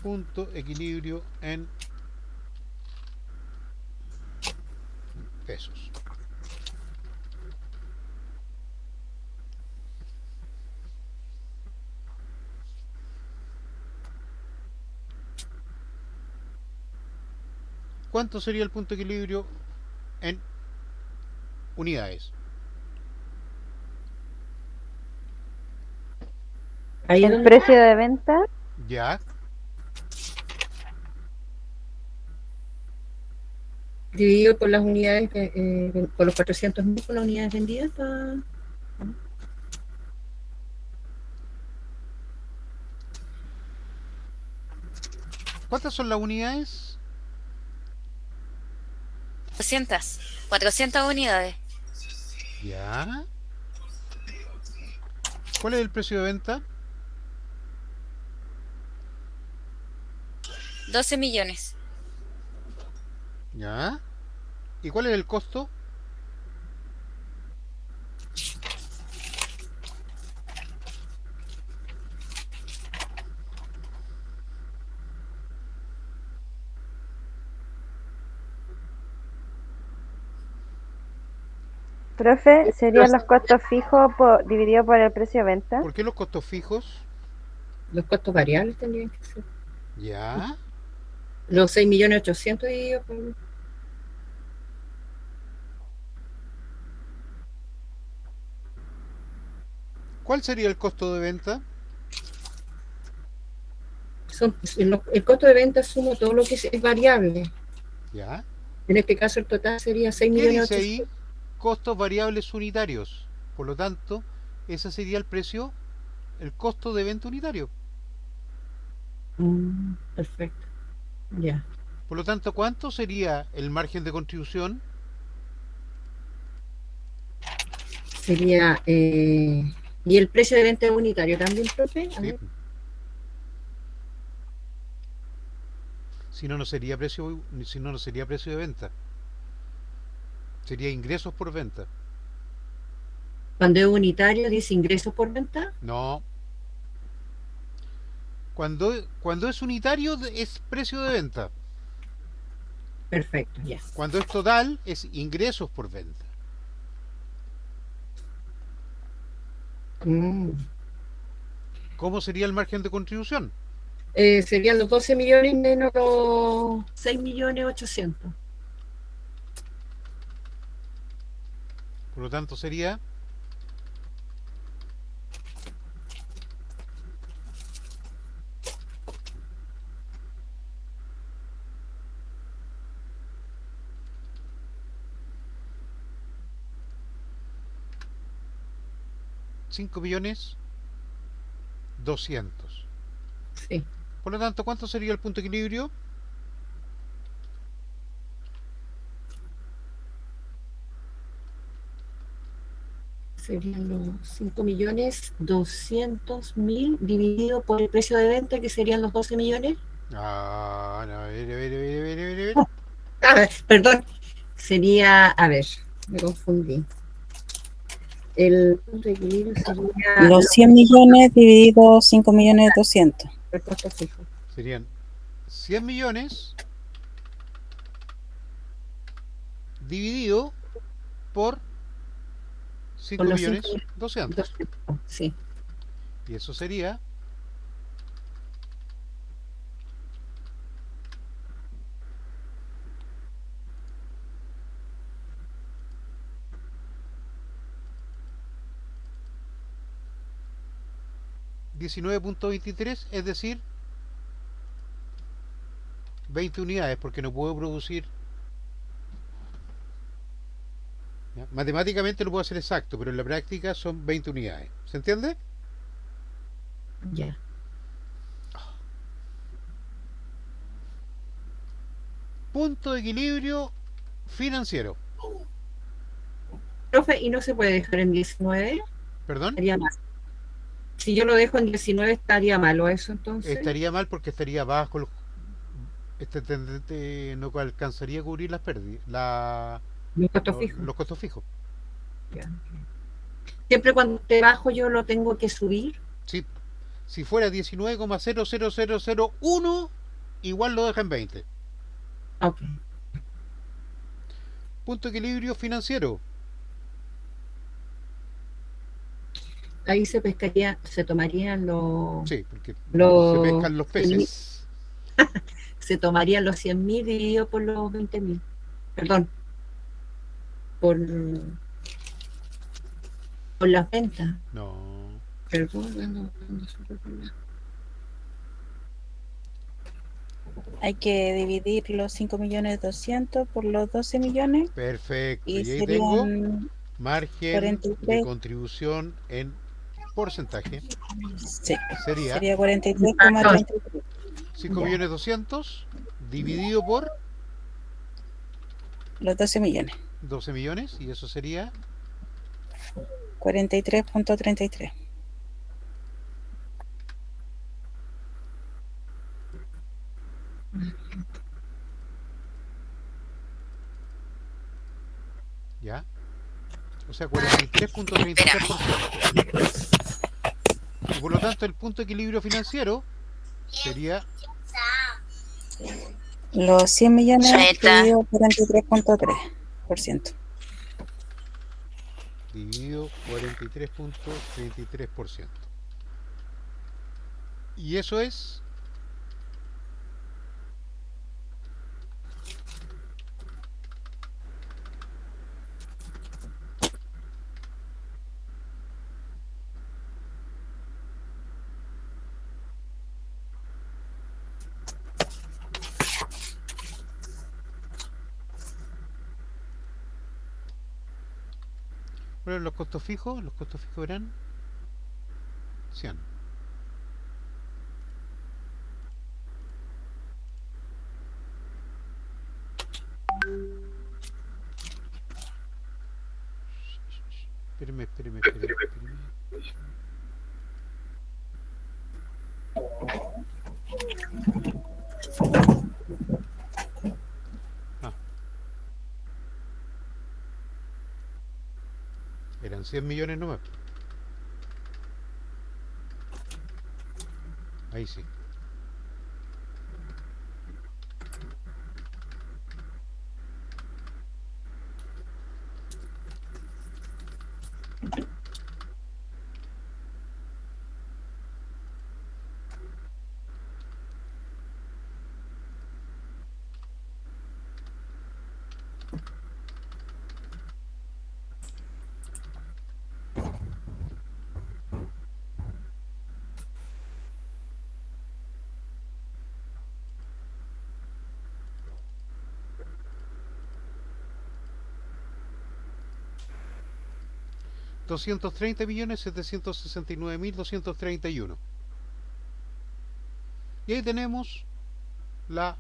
Punto de equilibrio en pesos. ¿Cuánto sería el punto de equilibrio en unidades? Ahí es El donde precio de venta, Ya. dividido por las unidades, por los 400.000 por las unidades vendidas. ¿Cuántas son las unidades? 400 unidades. Ya. ¿Cuál es el precio de venta? 12 millones. Ya. ¿Y cuál es el costo? Profe, ¿serían los costos fijos dividido por el precio de venta? ¿Por qué los costos fijos? Los costos variables tendrían que ser. Ya. Los 6.800.000 dividido por... ¿Cuál sería el costo de venta? El costo de venta sumo todo lo que es variable. Ya. En este caso el total sería ¿Qué dice ahí? 6.800.000. Costos variables unitarios. Por lo tanto, ese sería el precio, el costo de venta unitario. Perfecto. Ya. Por lo tanto, ¿cuánto sería el margen de contribución? Sería... ¿Y el precio de venta unitario también, profe? A Sí. ver. Si no, no sería precio, si no, no sería precio de venta. Sería ingresos por venta. Cuando es unitario, dice ingresos por venta. No. Cuando es unitario es precio de venta. Perfecto, ya. Cuando es total es ingresos por venta. ¿Cómo sería el margen de contribución? Serían los 12 millones menos los 6.800.000. Por lo tanto sería 5.200.000. Sí. Por lo tanto, ¿cuánto sería el punto de equilibrio? Serían los 5.200.000 dividido por el precio de venta, que serían los 12 millones. Ah, no, a ver. A ver, perdón. Sería, a ver, me confundí. El punto de equilibrio sería Los 100 millones dividido 5.200.000. el costo fijo. Serían 100 millones dividido por 5 Por los millones 5, 200. sí. Y eso sería 19.23, es decir, 20 unidades, porque no puedo producir. ¿Ya? Matemáticamente lo puedo hacer exacto, pero en la práctica son 20 unidades. ¿Se entiende? Ya. Punto de equilibrio financiero. Profe, ¿y no se puede dejar en 19? ¿Perdón? Estaría mal. Si yo lo dejo en 19, estaría malo eso, entonces. Estaría mal porque estaría bajo no alcanzaría a cubrir las pérdidas, Los costos fijos. los costos fijos. Ya. Siempre cuando esté bajo yo lo tengo que subir. Sí. Si fuera 19,000001, igual lo deja en 20. Ok. Punto de equilibrio financiero. Ahí se pescaría, se tomarían los... Sí, porque Los- se pescan los peces. Se tomarían los 100.000 dividido por los 20.000. Perdón. Por las ventas. No. Perdón. Hay que dividir los 5.200.000 por los 12 millones Perfecto. y Y ahí tengo serían, margen 43. de contribución en porcentaje. sí, Sería sería 43,33. 5.200.000 dividido por Los 12 millones. 12 millones. Y eso sería 43.33. ¿Ya? O sea, 43.33%. Y por lo tanto, el punto de equilibrio financiero sería Los 100 millones Suelta. dividido 43.3%. dividido 43.33%. Y eso es bueno, los costos fijos eran 100. Espéreme. Ah, eran 100 millones nomás. Ahí sí. $230.769.231. Y ahí tenemos la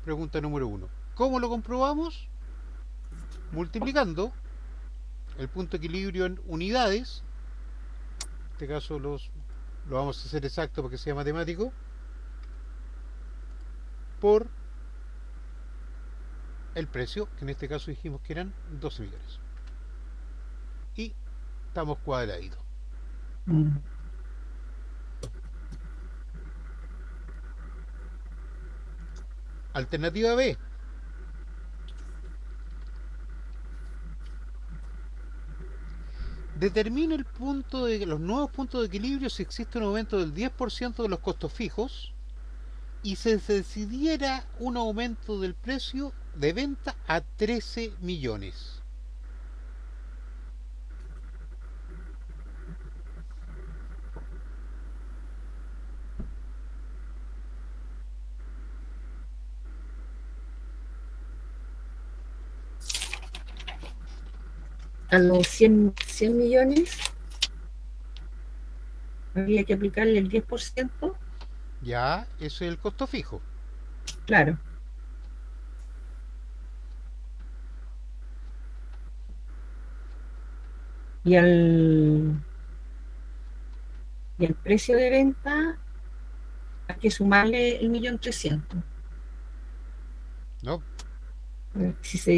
pregunta número 1. ¿Cómo lo comprobamos? Multiplicando el punto de equilibrio en unidades. En este caso lo vamos a hacer exacto para que sea matemático. Por el precio, que en este caso dijimos que eran 12 millones. Y estamos cuadraditos. Alternativa B. Determina el punto de los nuevos puntos de equilibrio si existe un aumento del 10% de los costos fijos y se decidiera un aumento del precio de venta a 13 millones. A los 100 millones habría que aplicarle el 10%. Ya, eso es el costo fijo. Claro. Y al precio de venta hay que sumarle el 1.300.000. ¿No? Si se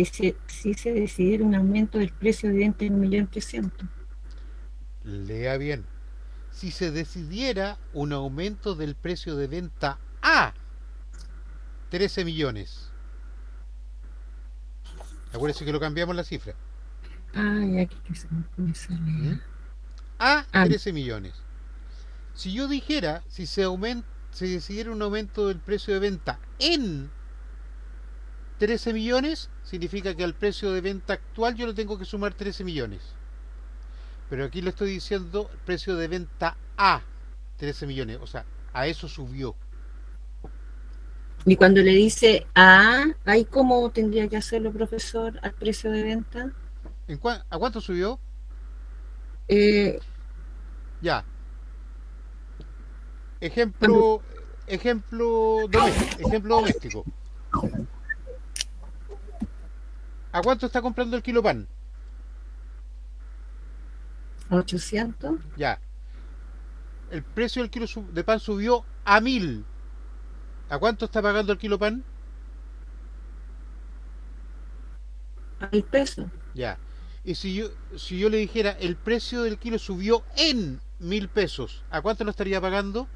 decidiera un aumento del precio de venta en 1.300.000. Lea bien. Si se decidiera un aumento del precio de venta a 13 millones. Acuérdense que lo cambiamos la cifra. Ya que me sale. A 13 millones. Si yo dijera, si se decidiera un aumento del precio de venta en 13 millones, significa que al precio de venta actual yo le tengo que sumar 13 millones. Pero aquí le estoy diciendo precio de venta a 13 millones. O sea, a eso subió. Y cuando le dice ¿ahí cómo tendría que hacerlo, profesor, al precio de venta? ¿A cuánto subió? Ya. Ejemplo doméstico. ¿A cuánto está comprando el kilo pan? 800. Ya. El precio del kilo de pan subió a 1000. ¿A cuánto está pagando el kilo pan? Al peso. Ya. Y si yo le dijera el precio del kilo subió en 1000 pesos, ¿a cuánto lo estaría pagando?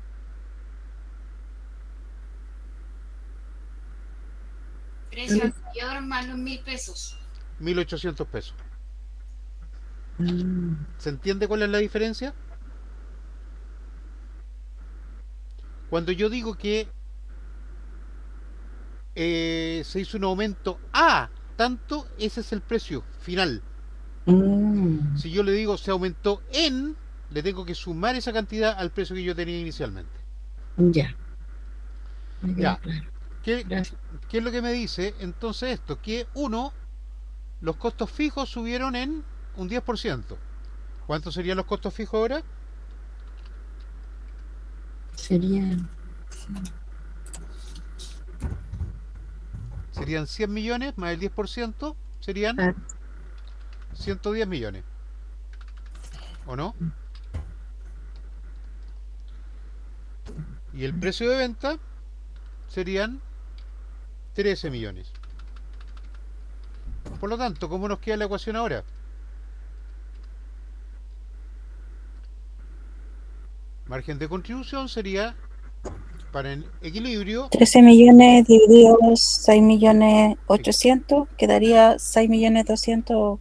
Precio anterior más los 1.000 pesos. 1800 pesos. Mm, ¿Se entiende cuál es la diferencia? Cuando yo digo que se hizo un aumento a tanto, ese es el precio final. mm, Si yo le digo se aumentó en, le tengo que sumar esa cantidad al precio que yo tenía inicialmente. ya. Me queda Ya. claro. ¿Qué, Gracias. qué es lo que me dice entonces esto? Que uno, los costos fijos subieron en un 10%. ¿Cuántos serían los costos fijos ahora? Serían. Serían 100 millones más el 10%, serían Ah, 110 millones. ¿O no? Y el precio de venta serían 13 millones. Por lo tanto, ¿cómo nos queda la ecuación ahora? Margen de contribución sería, para el equilibrio, 13 millones divididos 6 millones 800, quedaría 6 millones 200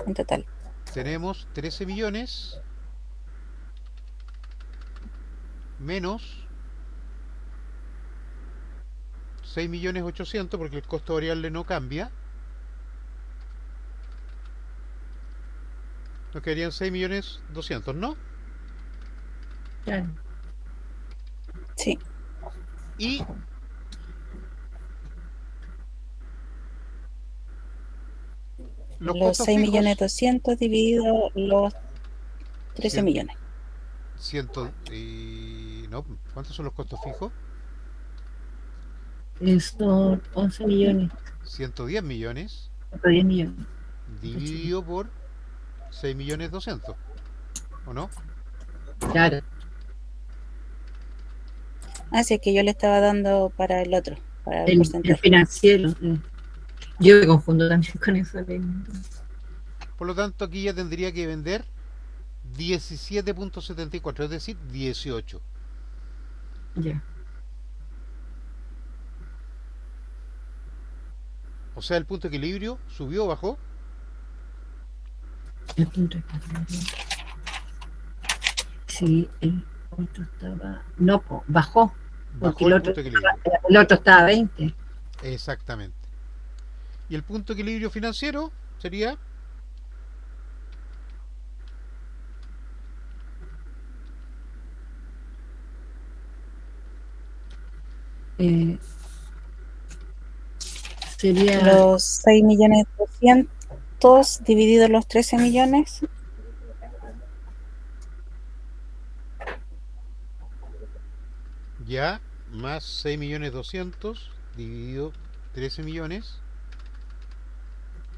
en total. tenemos 13 millones menos 6 millones 800, porque el costo variable no cambia. Nos quedarían 6 millones 200, ¿no? claro. Sí, Y los los costos 6 fijos, millones 200 divididos los 13 Cien- millones. no, ¿cuántos son los costos fijos? Son 11 millones. 110 millones 110 millones. dividido por 6 millones 200, ¿o no? Claro. Así que yo le estaba dando para el otro, para el El porcentaje. financiero. Yo me confundo también con eso. Por lo tanto, aquí ya tendría que vender 17.74, es decir, 18. Ya. O sea, el punto de equilibrio subió o bajó. El punto de equilibrio. Sí, el otro estaba. No, bajó. Porque Bajó el punto de equilibrio. el otro estaba a 20. Exactamente. Y el punto de equilibrio financiero sería Eh, sería. Los 6 millones 200 divididos los 13 millones. ya más 6 millones 200 dividido 13 millones.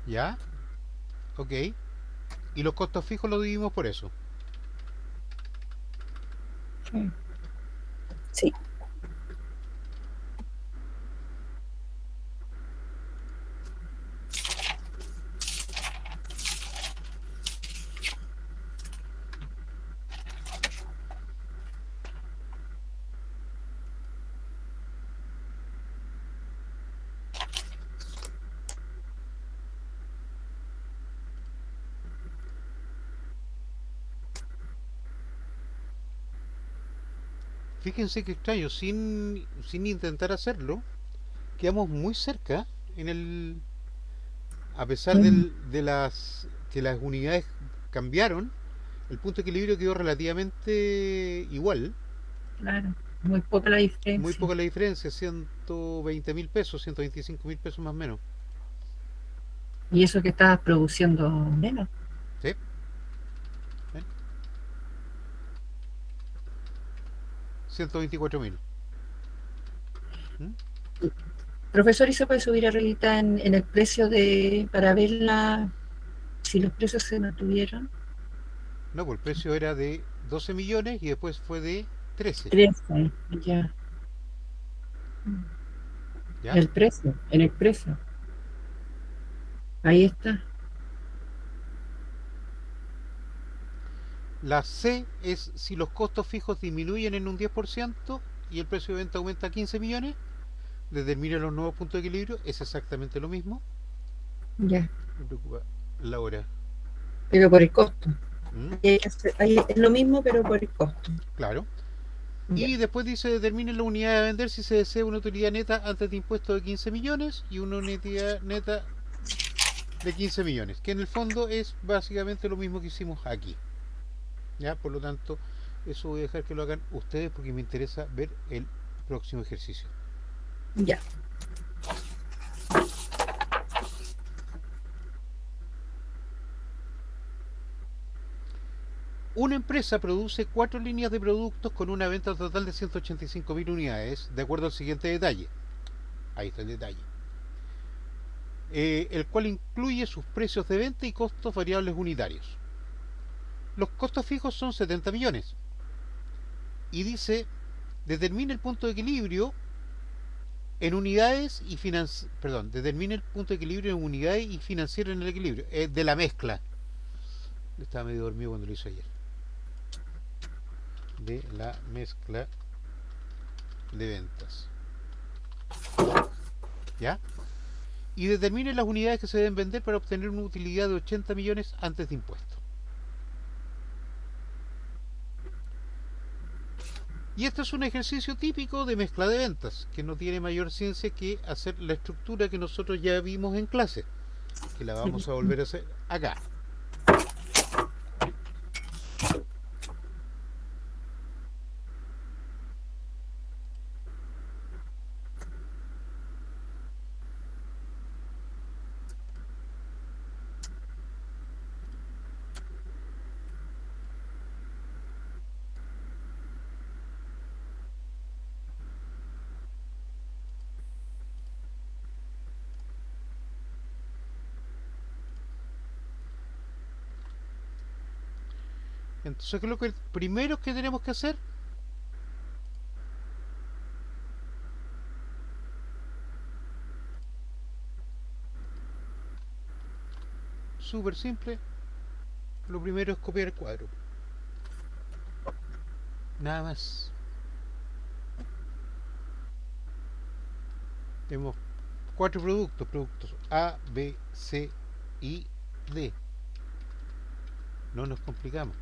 Ya. Ok. Y los costos fijos los dividimos por eso. Sí. Fíjense que extraño, sin intentar hacerlo, quedamos muy cerca en el... A pesar de las que las unidades cambiaron, el punto de equilibrio quedó relativamente igual. Claro, muy poca la diferencia. Muy poca la diferencia, 120.000 pesos, 125.000 pesos más o menos. Y eso que estabas produciendo menos. ¿Sí? 124.000. Profesor, ¿y se puede subir a relita en el precio de para ver si los precios se mantuvieron, No, pues el precio era de 12 millones y después fue de 13. 13, ya. ¿Ya? En el precio. Ahí está. La C es si los costos fijos disminuyen en un 10% y el precio de venta aumenta a 15 millones, determina los nuevos puntos de equilibrio, es exactamente lo mismo. Ya. Me preocupa la hora. Pero por el costo. ¿Mm? Ahí es lo mismo, pero por el costo. Claro. Ya. Y después dice determine la unidad de vender si se desea una utilidad neta antes de impuestos de 15 millones y una unidad neta de 15 millones, que en el fondo es básicamente lo mismo que hicimos aquí. ¿Ya? Por lo tanto, eso voy a dejar que lo hagan ustedes porque me interesa ver el próximo ejercicio. Ya. Una empresa produce 4 líneas de productos con una venta total de 185.000 unidades, de acuerdo al siguiente detalle. Ahí está el detalle. El cual incluye sus precios de venta y costos variables unitarios. Los costos fijos son 70 millones. Y dice, determine el punto de equilibrio en unidades y determine el punto de equilibrio en unidades y financiero en el equilibrio, de la mezcla. Estaba medio dormido cuando lo hice ayer. De la mezcla de ventas. ¿Ya? Y determine las unidades que se deben vender para obtener una utilidad de 80 millones antes de impuestos. Y esto es un ejercicio típico de mezcla de ventas, que no tiene mayor ciencia que hacer la estructura que nosotros ya vimos en clase, que la vamos a volver a hacer acá. Entonces, ¿qué es lo que primero que tenemos que hacer? Súper simple. Lo primero es copiar el cuadro. Nada más. Tenemos 4 productos A, B, C y D. No nos complicamos.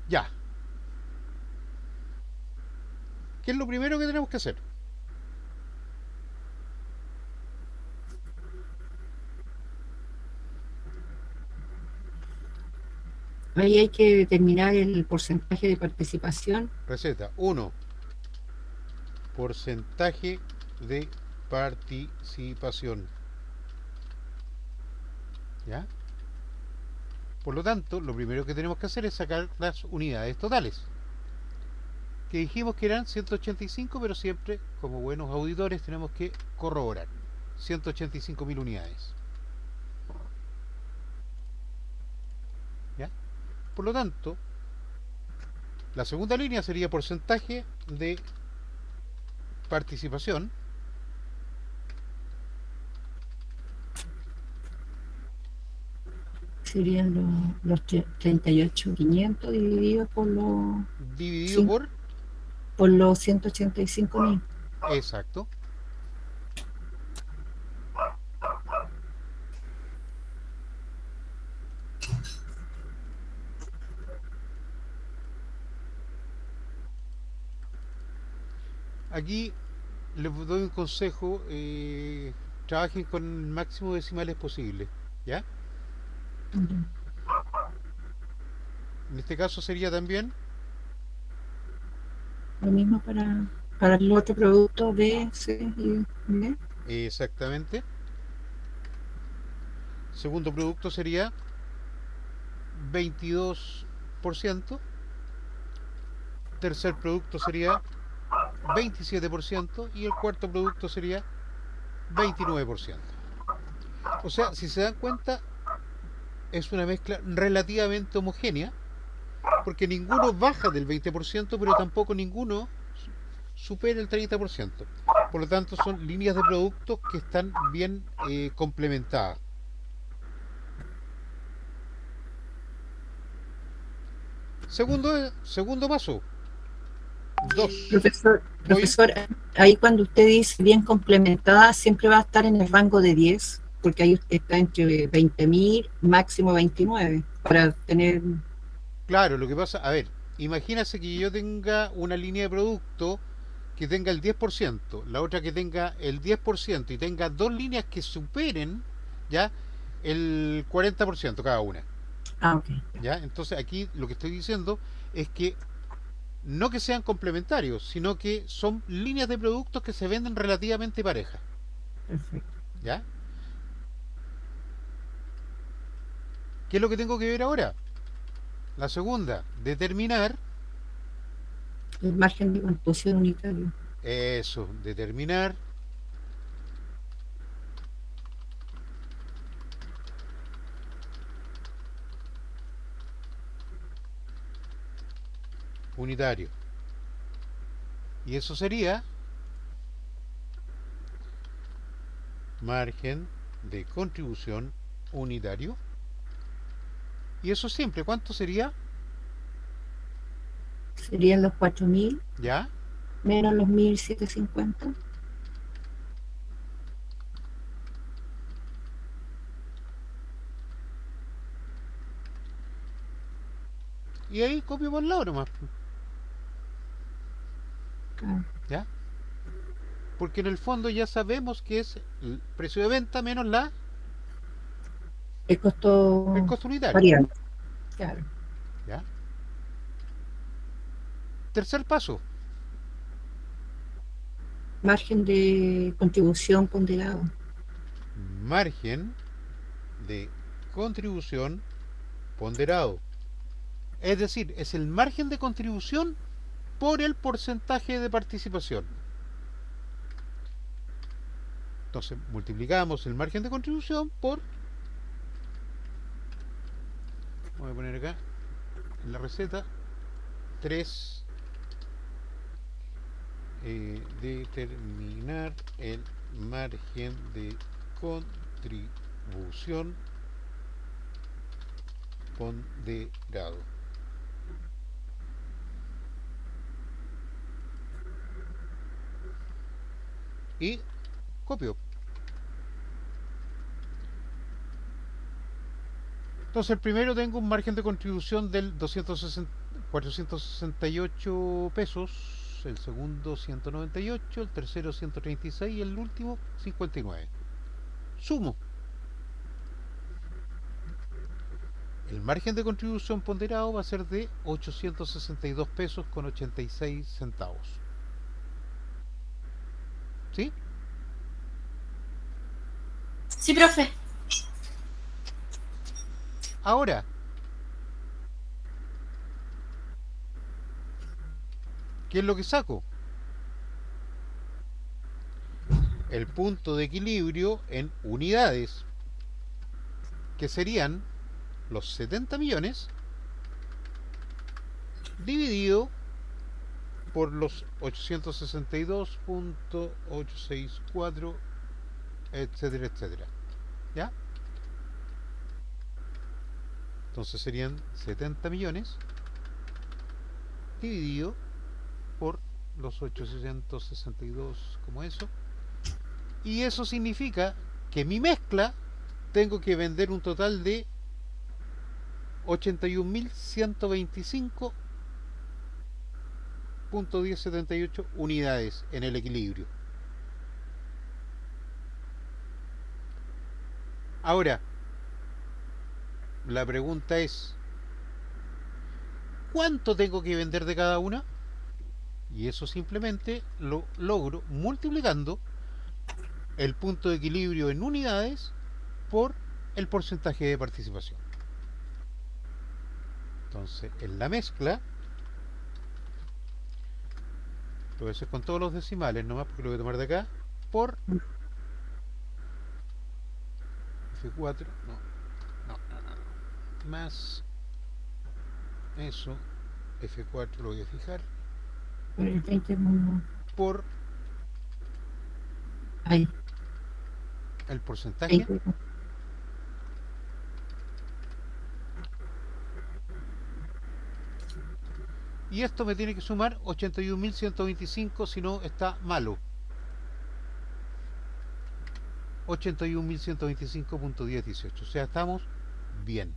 Ya. ¿Qué es lo primero que tenemos que hacer? Ahí hay que determinar el porcentaje de participación. Receta 1. Porcentaje de participación. ¿Ya? Por lo tanto, lo primero que tenemos que hacer es sacar las unidades totales. Que dijimos que eran 185, pero siempre, como buenos auditores, tenemos que corroborar. 185.000 unidades. ¿Ya? Por lo tanto, la segunda línea sería porcentaje de participación. Serían los 38.500 divididos Dividido por los 185.000. Exacto. Aquí les doy un consejo, trabajen con el máximo de decimales posible, ¿ya? En este caso sería también Lo mismo para el otro producto B, C y D. exactamente. Segundo producto sería 22%. Tercer producto sería 27% y el cuarto producto sería 29%. O sea, si se dan cuenta, es una mezcla relativamente homogénea, porque ninguno baja del 20%, pero tampoco ninguno supera el 30%. Por lo tanto, son líneas de productos que están bien complementadas. Segundo paso. 2. Profesor, ahí cuando usted dice bien complementada, siempre va a estar en el rango de 10, porque ahí está entre 20.000, máximo 29, para tener... Claro, lo que pasa, a ver, imagínese que yo tenga una línea de producto que tenga el 10%, la otra que tenga el 10% y tenga dos líneas que superen ya el 40% cada una. Ah, ok. ¿Ya? Entonces aquí lo que estoy diciendo es que no que sean complementarios, sino que son líneas de productos que se venden relativamente parejas. Perfecto. ¿Ya? ¿Qué es lo que tengo que ver ahora? La segunda, determinar El margen de contribución unitario. eso, determinar unitario. Y eso sería margen de contribución unitario. Y eso siempre, ¿cuánto sería? Serían los 4.000 ¿Ya? menos los 1.750. Y ahí copio por lado nomás. Claro. ¿Ya? Porque en el fondo ya sabemos que es el precio de venta menos El costo el costo unitario. variable. Claro. ¿Ya? Tercer paso. Margen de contribución ponderado. Margen de contribución ponderado. Es decir, es el margen de contribución por el porcentaje de participación. Entonces multiplicamos el margen de contribución por, voy a poner acá en la receta, 3, determinar el margen de contribución ponderado. Y copio. Entonces el primero tengo un margen de contribución del 468 pesos, el segundo 198, el tercero 136 y el último 59. Sumo. El margen de contribución ponderado va a ser de 862 pesos con 86 centavos. ¿Sí? Sí, profe. Ahora, ¿qué es lo que saco? El punto de equilibrio en unidades, que serían los 70 millones dividido por los 862.864, etcétera, etcétera. ¿Ya? Entonces serían 70 millones dividido por los 862, como eso. Y eso significa que mi mezcla tengo que vender un total de 81.125.1078 unidades en el equilibrio. Ahora, la pregunta es, ¿cuánto tengo que vender de cada una? Y eso simplemente lo logro multiplicando el punto de equilibrio en unidades por el porcentaje de participación. Entonces, en la mezcla Lo voy a hacer con todos los decimales nomás, porque lo voy a tomar de acá. Por F4, no. Más eso, F4 lo voy a fijar. Por el 20 no. Por Ahí, el porcentaje. 20. Y esto me tiene que sumar 81.125, si no está malo. 81.125.1018. O sea, estamos bien.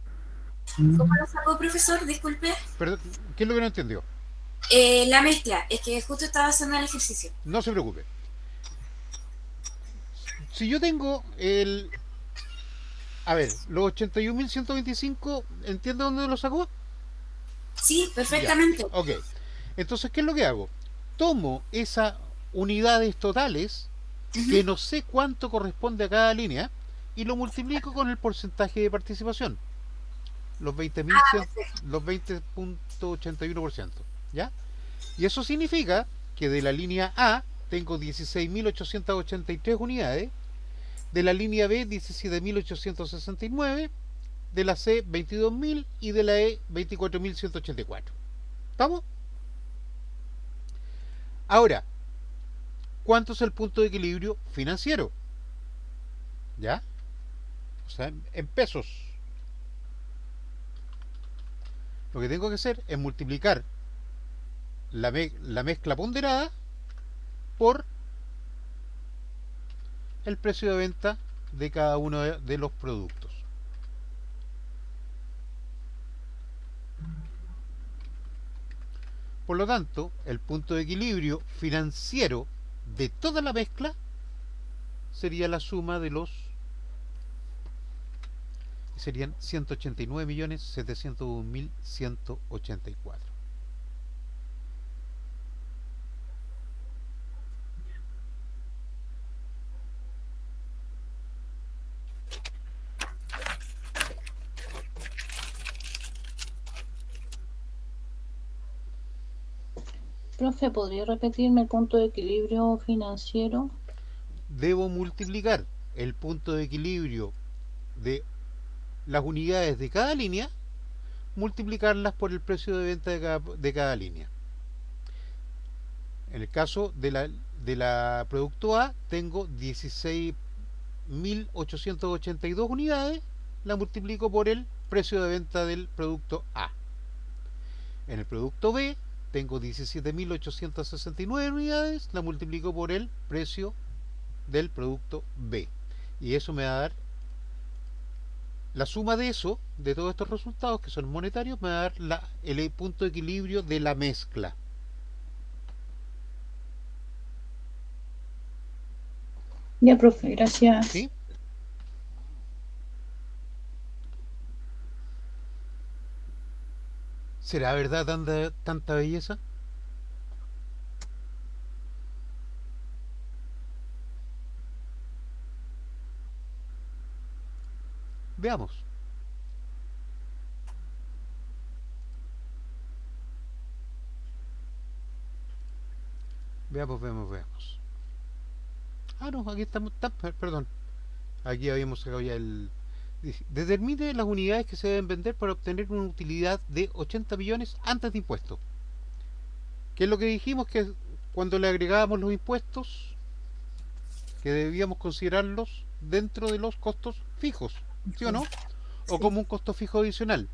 ¿Cómo lo sacó, profesor? Disculpe. Pero, ¿qué es lo que no entendió? La mezcla, es que justo estaba haciendo el ejercicio. No se preocupe. Si yo tengo el... A ver, los 81.125, ¿entiende dónde lo sacó? Sí, perfectamente. Ya, ok. Entonces, ¿qué es lo que hago? Tomo esas unidades totales, que no sé cuánto corresponde a cada línea, y lo multiplico con el porcentaje de participación. Los 20.100, los 20.81%. ¿Ya? Y eso significa que de la línea A tengo 16.883 unidades, de la línea B 17.869, de la C 22.000 y de la E 24.184. ¿Estamos? Ahora, ¿cuánto es el punto de equilibrio financiero? ¿Ya? O sea, en pesos. Lo que tengo que hacer es multiplicar la mezcla ponderada por el precio de venta de cada uno de los productos. Por lo tanto, el punto de equilibrio financiero de toda la mezcla sería la suma de los... serían 189.701.184. Profe, ¿podría repetirme el punto de equilibrio financiero? Debo multiplicar el punto de equilibrio de las unidades de cada línea, multiplicarlas por el precio de venta de cada línea. En el caso de la producto A, tengo 16.882 unidades, la multiplico por el precio de venta del producto A. En el producto B, tengo 17.869 unidades, la multiplico por el precio del producto B. Y eso me va a dar la suma de eso, de todos estos resultados que son monetarios, me va a dar el punto de equilibrio de la mezcla. Ya, profe, gracias. ¿Sí? ¿Será verdad tanta belleza? Veamos. Veamos. Ah, no, aquí estamos. Perdón. Aquí habíamos sacado ya el... Determine las unidades que se deben vender para obtener una utilidad de 80 millones antes de impuestos. ¿Qué es lo que dijimos? Que cuando le agregábamos los impuestos, que debíamos considerarlos dentro de los costos fijos, ¿sí o no? O como un costo fijo adicional.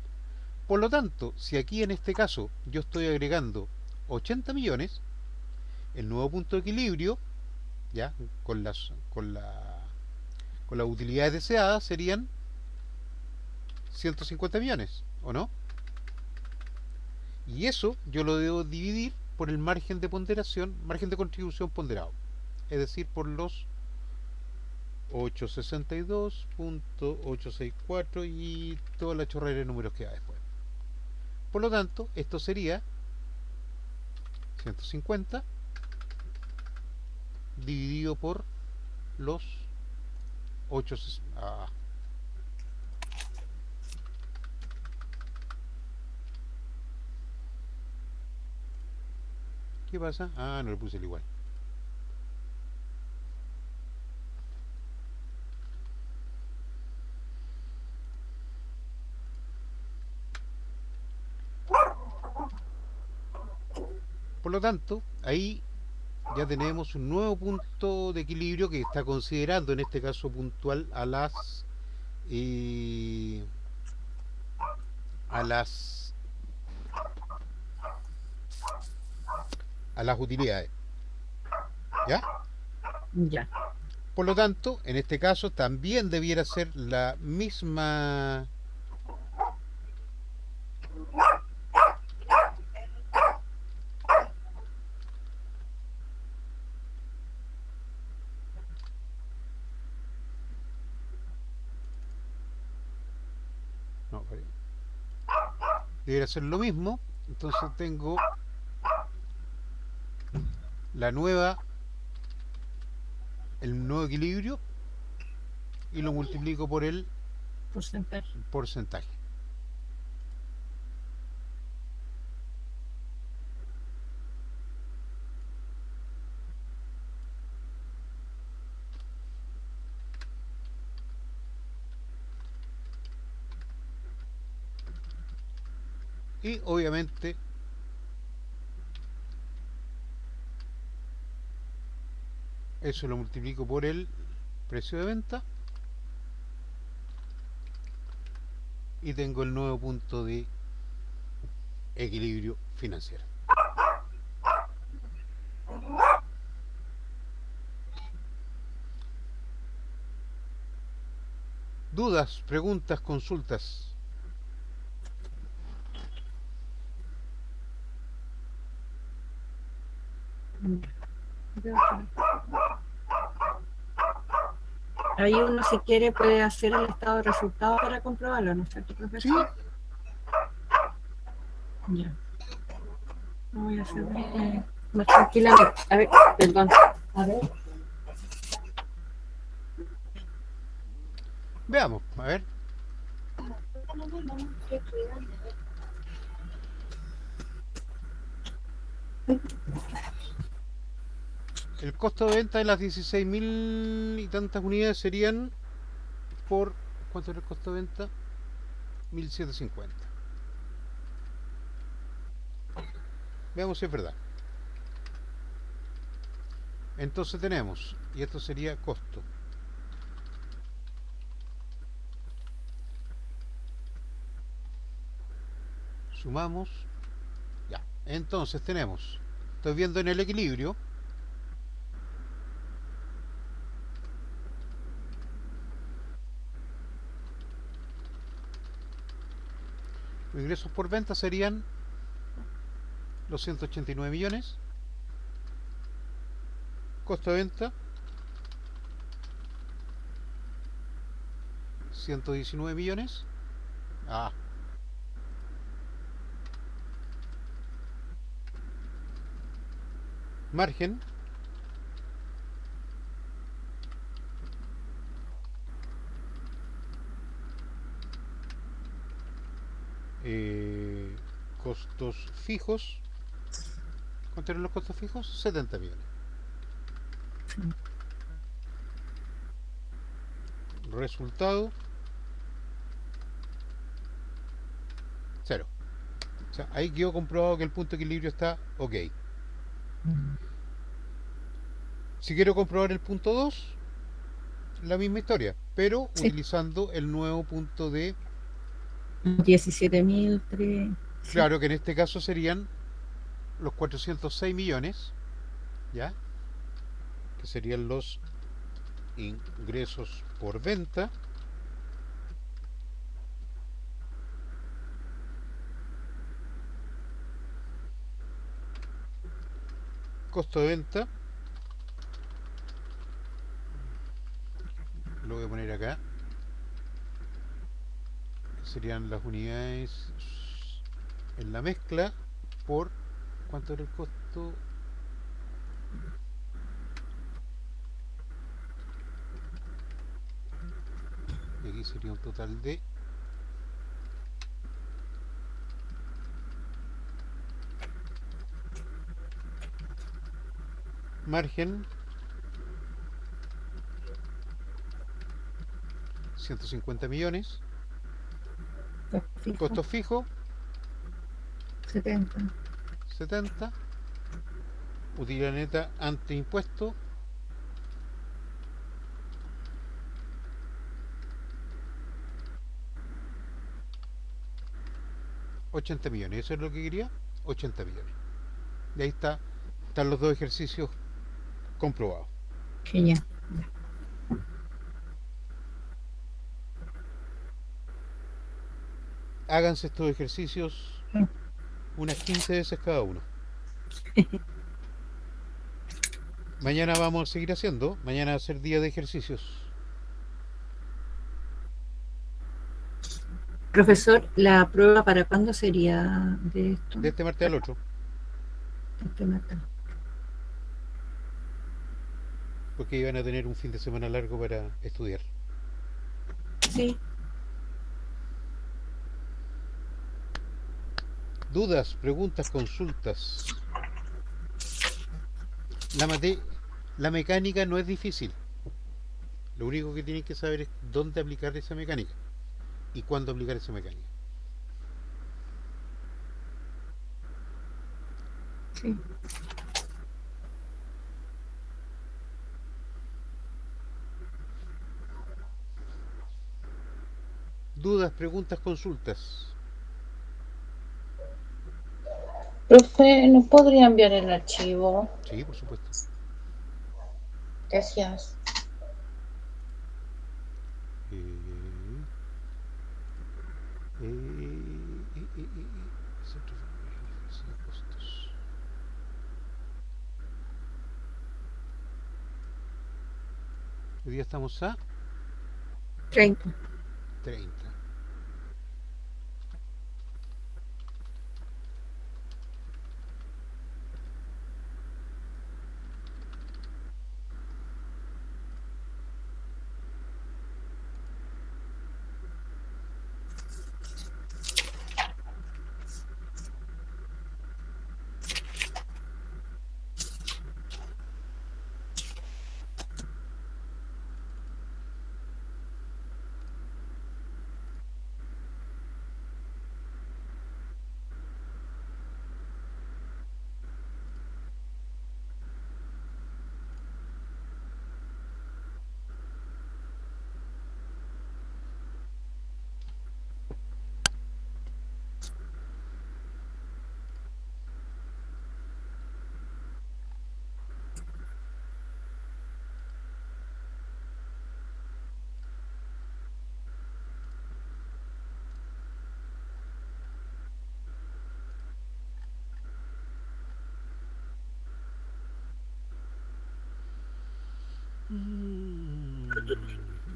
Por lo tanto, si aquí en este caso yo estoy agregando 80 millones, el nuevo punto de equilibrio, ya, con las utilidades deseadas serían 150 millones, ¿o no? Y eso yo lo debo dividir por el margen de ponderación, margen de contribución ponderado, es decir, por los 862.864 y toda la chorrera de números que va después. Por lo tanto, esto sería 150 dividido por los 8... ¿Qué pasa? Ah, no le puse el igual. Por lo tanto, ahí ya tenemos un nuevo punto de equilibrio que está considerando en este caso puntual eh, a las a las utilidades. ¿Ya? Ya. Por lo tanto, en este caso también debiera ser la misma. No, debiera ser lo mismo. Entonces tengo la nueva, el nuevo equilibrio y lo multiplico por el porcentaje. Y obviamente eso lo multiplico por el precio de venta y tengo el nuevo punto de equilibrio financiero. ¿Dudas, preguntas, consultas? Ahí uno, si quiere, puede hacer el estado de resultados para comprobarlo, ¿no es cierto, profesor? Sí. Ya. No voy a hacer más tranquilamente. A ver, perdón. A ver. Veamos, a ver. El costo de venta de las 16.000 y tantas unidades serían por... ¿Cuánto era el costo de venta? 1.750. Veamos si es verdad. Entonces tenemos, y esto sería costo. Sumamos. Ya. Entonces tenemos, estoy viendo en el equilibrio, los ingresos por venta serían los 189 millones. Costo de venta 119 millones. Margen costos fijos. ¿Cuánto eran los costos fijos? 70 millones. Resultado 0. O sea, ahí quedó comprobado que el punto de equilibrio está ok. Si quiero comprobar el punto 2, la misma historia, pero sí, utilizando el nuevo punto de 17.003. Claro que en este caso serían los 406 millones, ¿ya? Que serían los ingresos por venta. Costo de venta. Lo voy a poner acá. Serían las unidades en la mezcla por... ¿Cuánto era el costo? Y aquí sería un total de... Margen 150 millones. Fijo, Costo fijo 70. 70. Utilidad neta ante impuesto 80 millones. ¿Eso es lo que quería? 80 millones. Y ahí están los dos ejercicios comprobados. Genial. Háganse estos ejercicios unas 15 veces cada uno. Mañana vamos a seguir haciendo. Mañana va a ser día de ejercicios. Profesor, ¿la prueba para cuándo sería de esto? De este martes al otro. Este martes. Porque iban a tener un fin de semana largo para estudiar. Sí. Dudas, preguntas, consultas. La mecánica no es difícil. Lo único que tienen que saber es dónde aplicar esa mecánica y cuándo aplicar esa mecánica. Sí. Dudas, preguntas, consultas. Profe, ¿nos podría enviar el archivo? Sí, por supuesto. Gracias. Costos. Hoy día estamos a 30. 30.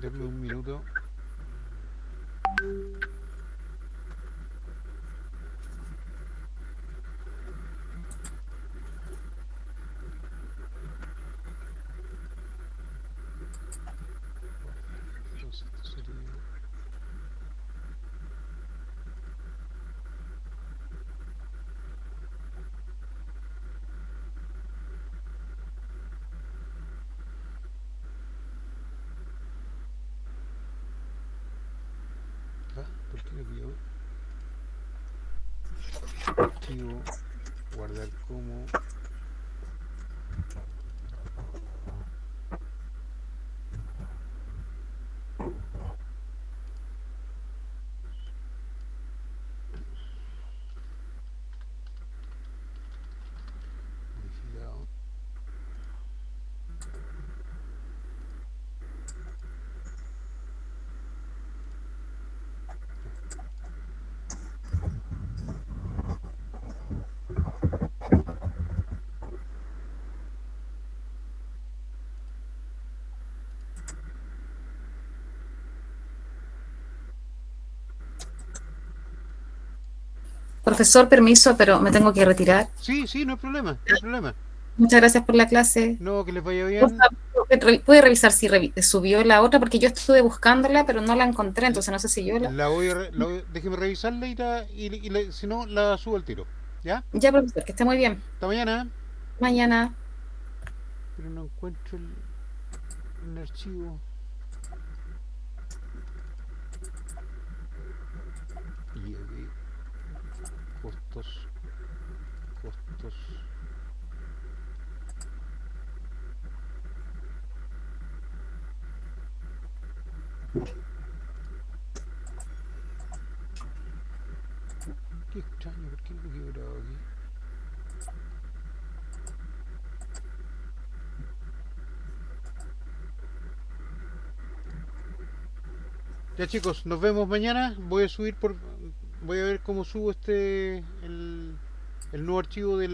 Denme un minuto. Entonces esto sería... ¿Por qué le pido? Archivo, guardar como... Modificado. Profesor, permiso, pero me tengo que retirar. Sí, sí, no hay problema, no hay problema. Muchas gracias por la clase. No, que les vaya Por bien. favor, ¿puede revisar si subió la otra? Porque yo estuve buscándola, pero no la encontré, entonces no sé si yo la... Déjeme revisarla si no, la subo al tiro. ¿Ya? Ya, profesor, que esté muy bien. Hasta mañana. Mañana. pero no encuentro el archivo. Y costos. Qué extraño, ¿por qué no lo he grabado aquí? Ya chicos, nos vemos mañana. Voy a ver cómo subo el nuevo archivo de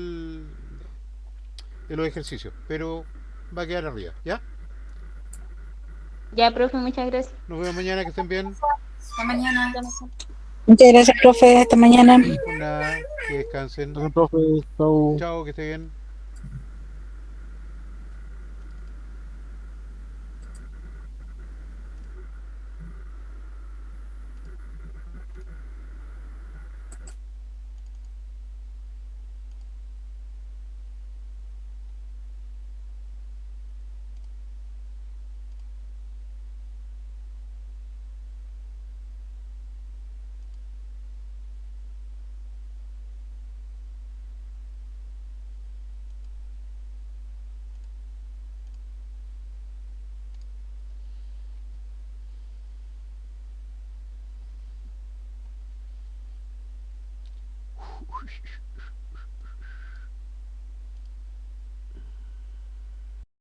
los ejercicios, pero va a quedar arriba, ¿ya? Ya, profe, muchas gracias. Nos vemos mañana, que estén bien. Hasta mañana. Muchas gracias, profe. Hasta mañana. Por nada, que descansen. Gracias, profe. Chau. Chao, que estén bien.